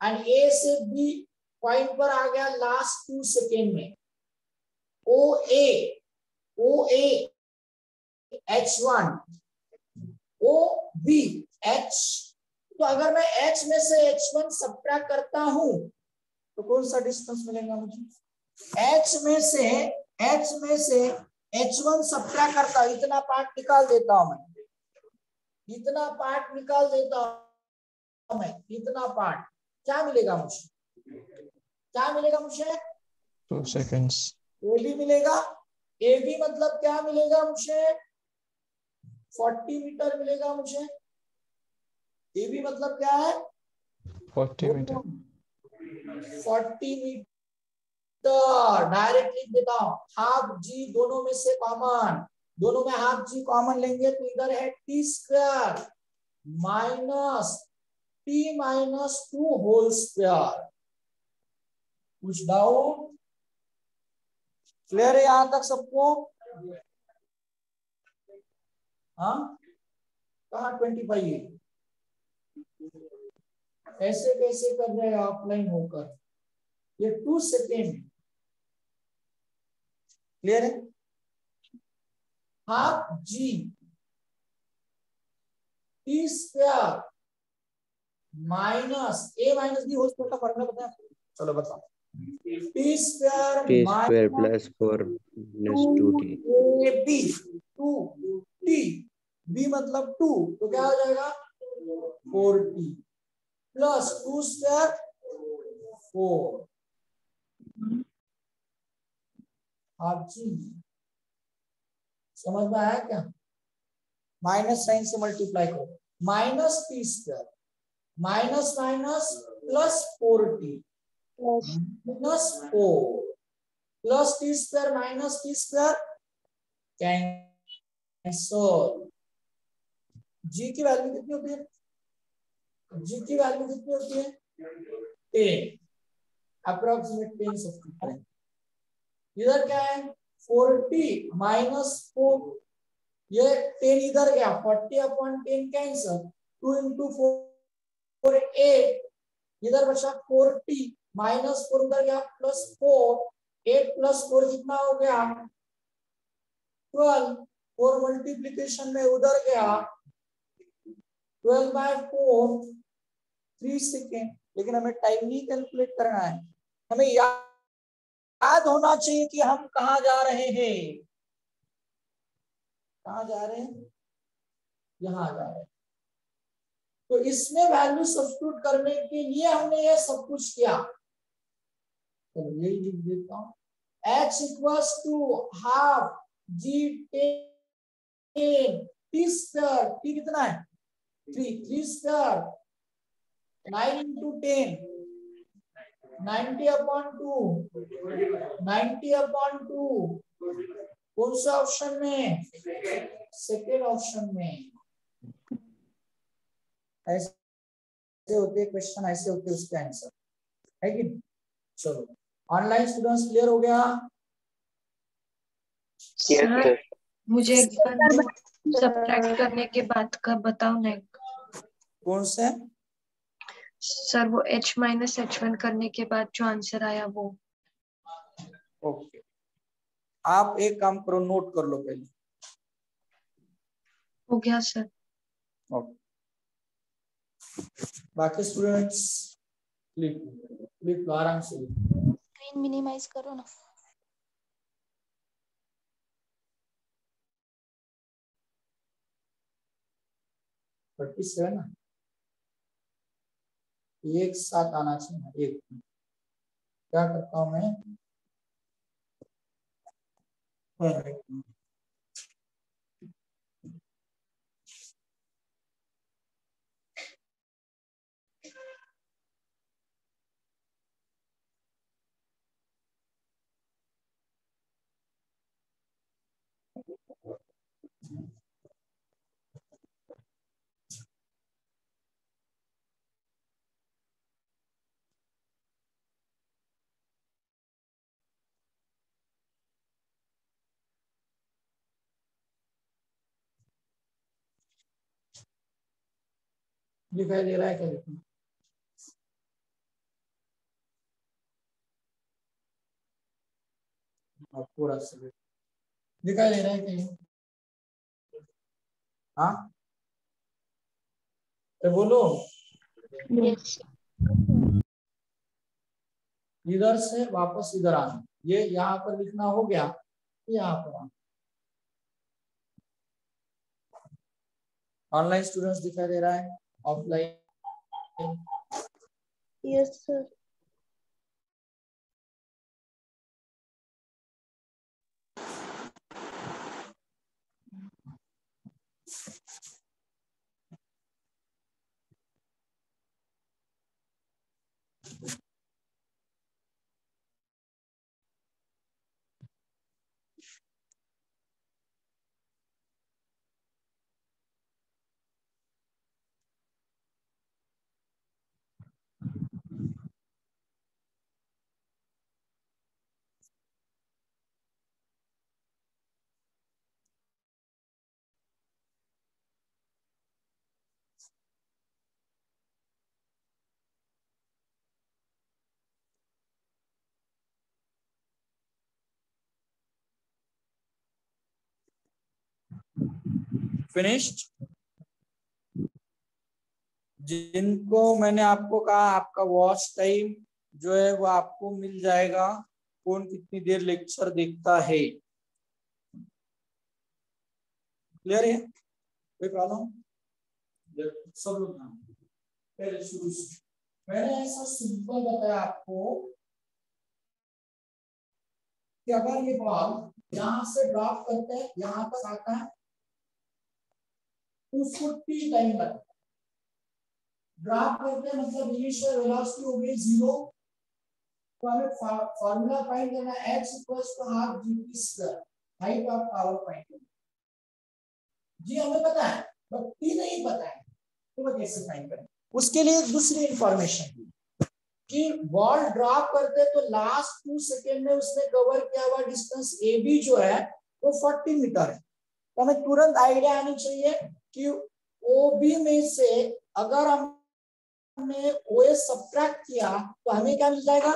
एंड ए से बी पॉइंट पर आ गया लास्ट 2 सेकेंड में। ओ ए h1, ओ बी h। तो अगर मैं h में से h1 सब्ट्रैक्ट करता हूं तो कौन सा डिस्टेंस मिलेगा मुझे? h में से h1 सब्ट्रैक्ट करता हूं, इतना पार्ट निकाल देता हूं मैं, इतना पार्ट निकाल देता हूं मैं, इतना पार्ट। क्या मिलेगा मुझे? क्या मिलेगा मुझे? 2 seconds। ए बी मिलेगा। ए बी मतलब क्या मिलेगा मुझे? 40 मीटर मिलेगा मुझे। ए बी मतलब क्या है? 40 मीटर। 40 मीटर डायरेक्ट लिख देता हूं। हाफ जी दोनों में से कॉमन, दोनों में हाफ जी कॉमन लेंगे तो इधर है t square minus t-2 whole square. कुछ डाउट? क्लियर है यहां तक सबको? हाँ, कहाँ 25 है? ऐसे कैसे कर रहे हैं ऑफलाइन होकर? ये 2 सेकेंड। क्लियर है? Half g t square minus a minus b whole square का फॉर्मूला पता है आपको? चलो बताओ। T square + 4 - 2t। 2t b मतलब 2, तो क्या हो जाएगा 4t प्लस 2 स्क्वायर 4। आप जी समझ में आया क्या? माइनस साइन से मल्टीप्लाई करो, minus t square minus minus plus 4t minus 4 plus t square minus t square cancel. G की वैल्यू कितनी होती है? जी की वैल्यू कितनी होती है? 10, अप्रोक्सीमेट 10 सब्स्टिट्यूट करें। इधर क्या है 40 माइनस 4, ये 10 इधर गया 40/10 कैंसल, 2 into 4 8, इधर बचा 40 माइनस 4 उधर गया प्लस 4, 8 प्लस 4 कितना हो गया 12, 4 मल्टीप्लीकेशन में उधर गया 12/4 3 सेकेंड। लेकिन हमें टाइम नहीं कैलकुलेट करना है, हमें याद होना चाहिए कि हम कहाँ जा रहे हैं। कहाँ जा रहे हैं? यहाँ जा रहे हैं। तो इसमें वैल्यू सब्स्टिट्यूट करने के लिए हमने ये सब कुछ किया। तो यही लिख देता हूँ, h equals to half g 10 t square, t कितना है 3 स्क्वायर 9 into 10 90/2 90/2 कौन सा ऑप्शन में? सेकेंड ऑप्शन में। ऐसे होते क्वेश्चन, ऐसे होते उसके आंसर, है कि? चलो ऑनलाइन स्टूडेंट्स क्लियर हो गया? सर मुझे एक बार सब्ट्रैक्ट करने के बाद का बताओ ना। कौन से? सर वो h माइनस h1 करने के बाद जो आंसर आया वो। ओके, आप एक काम करो, नोट कर लो पहले। हो गया सर। ओके, बाकी स्टूडेंट्स लिख लो आराम से। स्क्रीन मिनिमाइज करो ना। से है ना, एक साथ आना चाहिए। एक क्या करता हूं मैं, दिखाई दे रहा है क्या? देखो पूरा से दिखाई दे रहा है क्या? हाँ तो बोलो। यस इधर से वापस इधर आना, ये यहाँ पर लिखना हो गया, यहाँ पर आना। ऑनलाइन स्टूडेंट्स दिखाई दे रहा है? ऑफलाइन? Yes sir. फिनिश्ड? जिनको मैंने आपको कहा आपका वॉच टाइम जो है वो आपको मिल जाएगा, कौन कितनी देर लेक्चर देखता है। क्लियर है? कोई प्रॉब्लम? सब लोग ना पहले शुरू से मैंने ऐसा सिंपल बताया आपको कि अगर ये बॉल यहां से ड्रॉप करते हैं यहां पर आता है उसको टी टाइम लगता है। ड्रॉप करते हैं मतलब इनिशियल वेलोसिटी हो गई 0, तो हमें फार्मूला फाइंड करना है h equals to half gt square height of tower point. G हमें पता है बट टी नहीं पता है, तो वो कैसे फाइंड करें? उसके लिए दूसरी इंफॉर्मेशन कि बॉल ड्रॉप करते तो लास्ट 2 सेकेंड में उसने कवर किया हुआ डिस्टेंस ए बी जो है वो 40 मीटर है। तो हमें तुरंत आइडिया आनी चाहिए कि ओ बी में से अगर हमने ओ ए सब्ट्रैक्ट किया तो हमें क्या मिल जाएगा?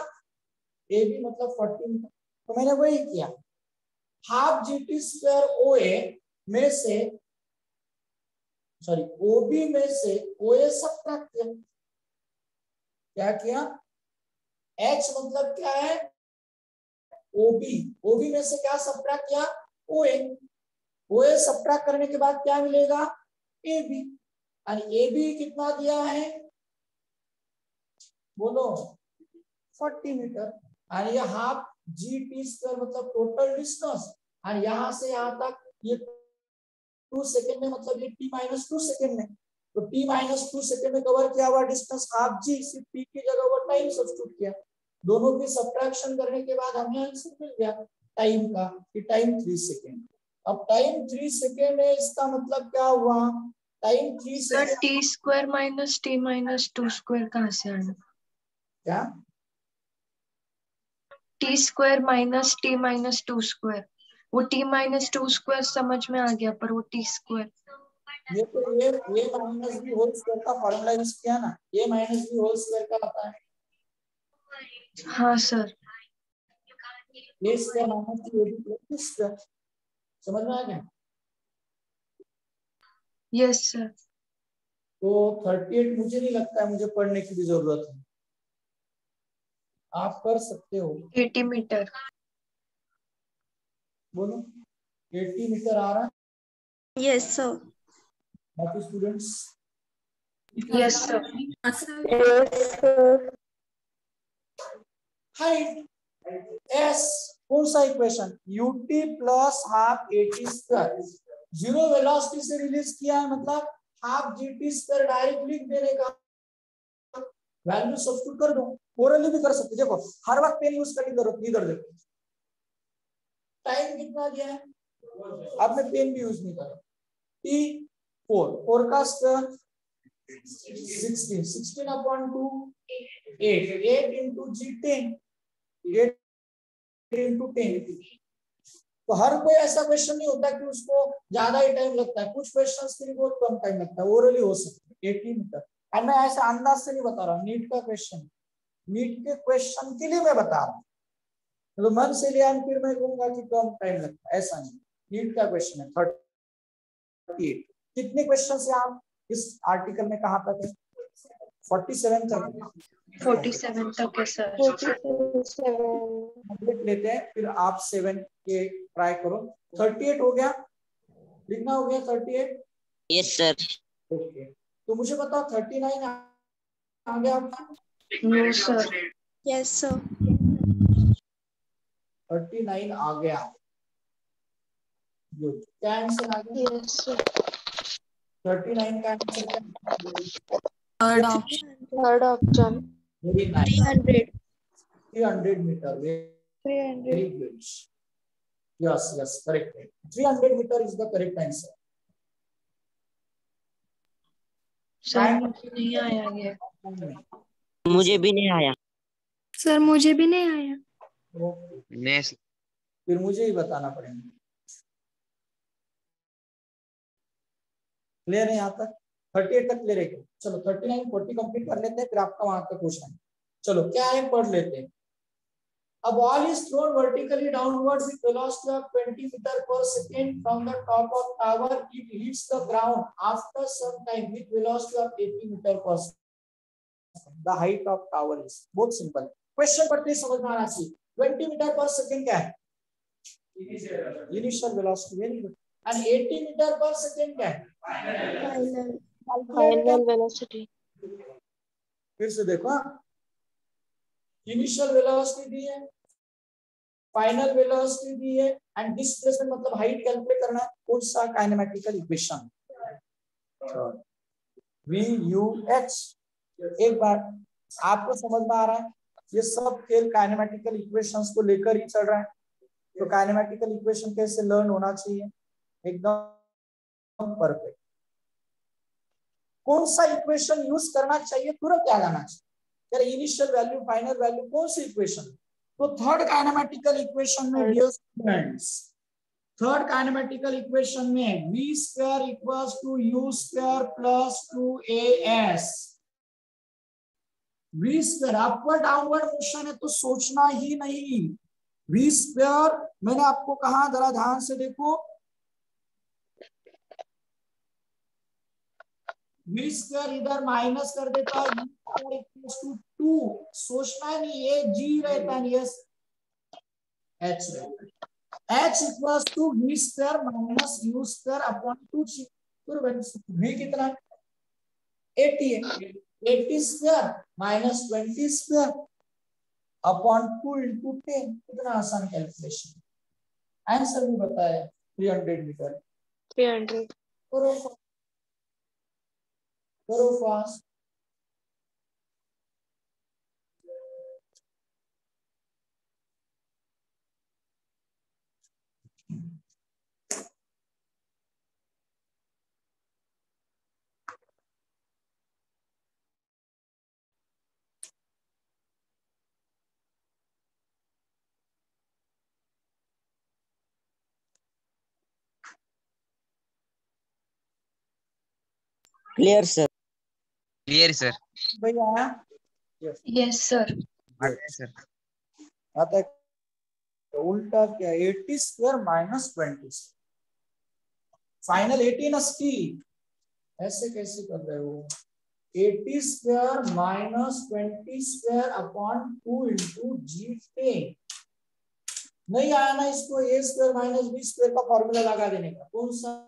ए बी मतलब 40 मीटर। तो मैंने वही किया, हाफ जी टी स्क्वायर ओ ए में से सॉरी ओ बी में से ओ ए सब्ट्रैक्ट किया। क्या किया? H मतलब क्या है? ओबी। ओबी में से क्या सब्ट्रैक्ट किया? ओए। ओए सब्ट्रैक्ट करने के बाद क्या मिलेगा? AB। और AB कितना दिया है? बोलो 40 मीटर। और ये हाफ GT स्क्वायर मतलब टोटल डिस्टेंस, और यहां से यहां तक ये 2 सेकेंड में मतलब ये T माइनस 2 सेकेंड में, तो T माइनस 2 सेकेंड में कवर किया हुआ डिस्टेंस हाफ जी, सिर्फ T की जगह वो टाइम सब्स्टिट्यूट किया। दोनों की सब्ट्रैक्शन करने के बाद हमें आंसर मिल गया टाइम का, कि टाइम 3 सेकेंड। अब टाइम 3 सेकेंड है, इसका मतलब क्या हुआ? Time 3 sir second T square minus T minus 2 square कहाँ से आना? क्या? T square minus T minus 2 square, वो टी माइनस 2 स्क्वायर समझ में आ गया, पर वो टी स्क्वायर ये तो ये माइनस बी होल स्क्वायर का फॉर्मूला यूज किया ना, ये माइनस बी होल स्क्वायर का आता है। हाँ सर। ये square minus b plus square, समझ में आ गया? Yes sir. तो 38 मुझे नहीं लगता है मुझे पढ़ने की भी जरूरत है, आप कर सकते हो। 80 मीटर। बोलो 80 मीटर आ रहा है? Yes, sir. बाकी students? Yes sir. Yes, sir. Height S कौन सा equation? ut plus half at square, zero velocity से रिलीज किया है मतलब हाफ gt स्क्वायर डायरेक्ट लिख देने का, वैल्यू सब्स्टिट्यूट कर दो। ओरली भी कर सकते, देखो हर वक्त पेन यूज करने की जरूरत नहीं, इधर देखो टाइम कितना दिया है, अब मैं पेन भी यूज नहीं कर रहा। T4 का square 16 upon 2 8 into G10 8 into 10। तो हर कोई ऐसा क्वेश्चन नहीं होता कि उसको ज्यादा ही टाइम लगता है, कुछ क्वेश्चंस के लिए बहुत कम टाइम लगता है, ओरली हो सकता है 80 मीटर। और मैं ऐसा अंदाज से नहीं बता रहा, नीट का क्वेश्चन, नीट के क्वेश्चन के लिए मैं बता रहा हूँ, तो मन से लिया फिर मैं कहूंगा कि कम टाइम लगता है, ऐसा नहीं। नीट का क्वेश्चन है 38। कितने क्वेश्चन है आप इस आर्टिकल में कहां तक है? 47 तक। 47 तक है सर। 47. कंप्लीट लेते हैं, फिर आप 7 के ट्राई करो। 38 हो गया, लिखना हो गया 38? Yes sir. ओके, तो मुझे बताओ 39 आ गया आपका? No sir. Yes, sir. 39 आ गया, गुड। क्या आंसर आ गया? Yes, sir. 39 का आंसर क्या? Third option. Third option. Very nice, 300. 300 metre, 300. Very good. Yes yes correct, 300 metre is the correct answer. Sir मुझे नहीं आया ये। मुझे भी नहीं आया। Sir, मुझे भी नहीं आया. नेक्स्ट फिर मुझे ही बताना पड़ेगा। क्लियर है यहाँ तक? 38 तक क्लियर है क्या? चलो 39 40 कंप्लीट कर लेते हैं, फिर आपका वहां का क्वेश्चन है। चलो क्या है पढ़ लेते हैं। A ball is thrown vertically downward with velocity of 20 meter per second from the top of tower. It hits the ground after some time with velocity of 80 meter per second. The height of tower is बहुत simple. Question पढ़ते ही समझ में आना चाहिए। 20 meter per second क्या है? Initial velocity, very good. And 80 metre पर सेकेंड क्या है? Final velocity. फिर से देखो, इनिशियल वेलोसिटी दी है, फाइनल वेलोसिटी दी है एंड डिस्प्लेसमेंट मतलब हाइट कैलकुलेट करना है। कौन सा kinematical equation? V u h. एक बार आपको समझ में आ रहा है? ये सब खेल काइनेमेटिकल इक्वेशंस को लेकर ही चल रहा है। तो काइनेमेटिकल इक्वेशन कैसे लर्न होना चाहिए, एकदम परफेक्ट। कौन सा इक्वेशन यूज करना चाहिए, तुरंत याद आना चाहिए। इनिशियल वैल्यू फाइनल वैल्यू कौन सी इक्वेशन? तो थर्ड काइनेमेटिकल इक्वेशन में dear students, third kinematical equation में v square equals to u square plus 2as। v square upward downward motion है तो सोचना ही नहीं। v स्क्वायर मैंने आपको कहा, जरा ध्यान से देखो, v स्क्वायर इधर माइनस कर देता है, u स्क्वायर इक्वल्स टू 2। सोचना नहीं, ये g रहता है, यस h रहता है। h equals to v square minus u square upon 2g। v कितना है? 80 है। 80 square minus 20 square upon 2 into 10। कितना आसान कैलकुलेशन। आंसर भी बताया 300 मीटर। 300। करो fast. Clear sir. Clear sir. भैया आया? Yes sir. सर आता है उल्टा क्या? 80 स्क्वायर माइनस 20। फाइनल 80 ना सी, ऐसे कैसे कर रहे हो? 80 square minus 20 square upon 2 into g 10। नहीं आया ना इसको, a square minus b square का फॉर्मूला लगा देने का। कौन सा?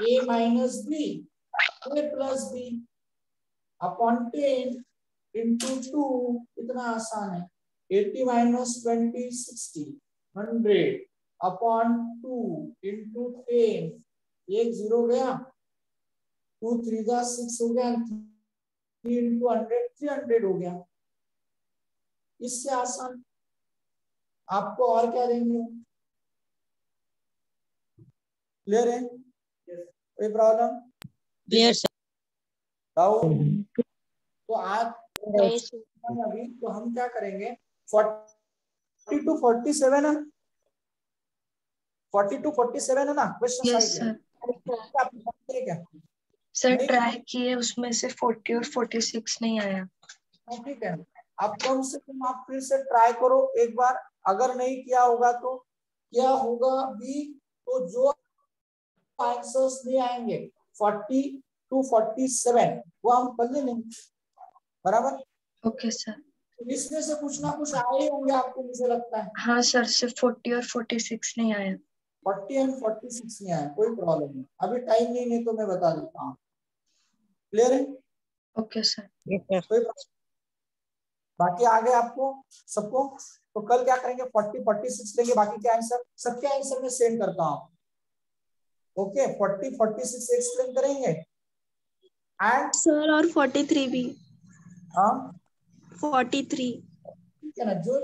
A minus b, a plus b upon 10 into 2। इतना आसान है। 80 माइनस 20 60, 100 अपॉन 2 इंटू 10। एक जीरो गया, 2 3 जा 6 हो गया, 3 इंटू 100 300 हो गया। इससे आसान आपको और क्या देंगे? क्लियर है? कोई प्रॉब्लम? Clear sir. तो आज अभी तो हम क्या करेंगे, 40 to 47 है, 40 to 47 है ना क्वेश्चन यस साइड सर। क्या? सर ट्राई किए, उसमें से 40 और 46 नहीं आया। ठीक है, अब कम से कम आप फिर से ट्राई करो एक बार। अगर नहीं किया होगा तो क्या होगा भी, तो जो आंसर्स नहीं आएंगे 40 to 47 वो हम कर लेंगे, बराबर? Okay sir. इसमें से कुछ ना कुछ आए होंगे आपको, मुझे लगता है। हाँ सर, सिर्फ 40 और 46 नहीं आया। 40 एंड 46 नहीं आया, कोई प्रॉब्लम नहीं। अभी टाइम नहीं तो मैं बता देता हूँ। क्लियर है? Okay sir. कोई बाकी आगे आपको सबको, तो कल क्या करेंगे, 40 46 लेंगे, बाकी के आंसर सबके आंसर में सेंड करता हूँ। ओके, 40 46 एक्सप्लेन करेंगे एंड सर और 43 भी। हाँ 43। ठीक है ना, जो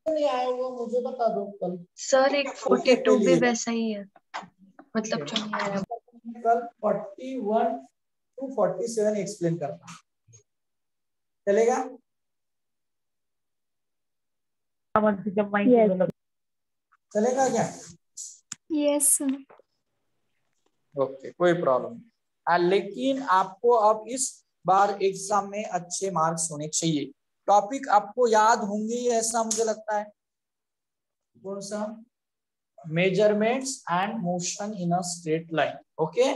नहीं आया वो मुझे बता दो कल। सर एक 42 भी वैसा ही है, मतलब जो नहीं आया। कल 41 to 47 एक्सप्लेन करता, चलेगा? चलेगा क्या? Yes sir. ओके, कोई प्रॉब्लम नहीं। लेकिन आपको अब इस बार एग्जाम में अच्छे मार्क्स होने चाहिए। टॉपिक आपको याद होंगे ऐसा मुझे लगता है। कौन सा? Measurements and motion in a straight line. Okay,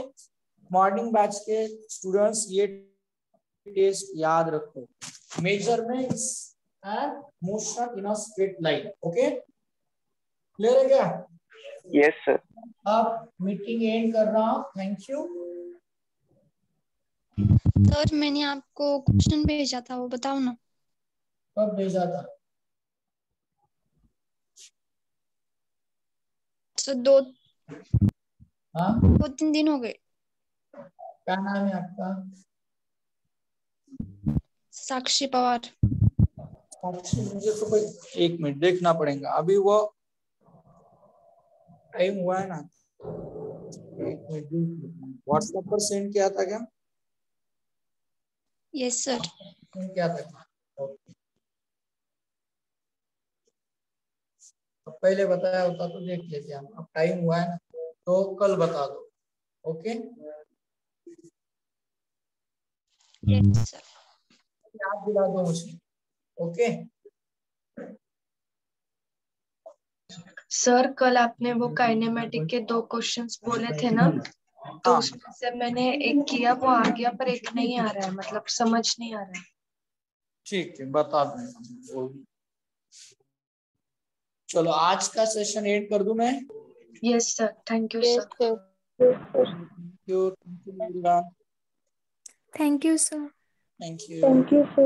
morning batch के स्टूडेंट्स ये टेस्ट याद रखो, measurements and motion in a straight line. Okay, clear है क्या? Yes, sir. अब मीटिंग एंड कर रहा हूँ। Thank you. सर मैंने आपको क्वेश्चन भेजा था, वो बताओ ना। कब भेजा था? सर दो हाँ, 2-3 दिन हो गए। क्या नाम है आपका? साक्षी पवार। साक्षी, मुझे तो कोई, एक मिनट देखना पड़ेगा। अभी वो टाइम हुआ है ना, एक मिनट। व्हाट्सएप पर सेंड किया था क्या? Yes sir. सेंड किया था क्या? ओके। अब पहले बताया होता तो देख लेते हम। अब टाइम हुआ है ना, तो कल बता दो। Okay, yes sir. याद दिला दो मुझे। ओके, सर कल आपने वो काइनेमेटिक के 2 क्वेश्चंस बोले थे ना, तो हाँ उसमें से मैंने एक किया, वो आ गया, पर एक नहीं आ रहा है, मतलब समझ नहीं आ रहा है। ठीक है, बता दूंगा। चलो आज का सेशन एंड कर दूं मैं। Yes sir, thank you yes sir. Sir. Thank you. Thank you sir. Thank you. Thank you sir.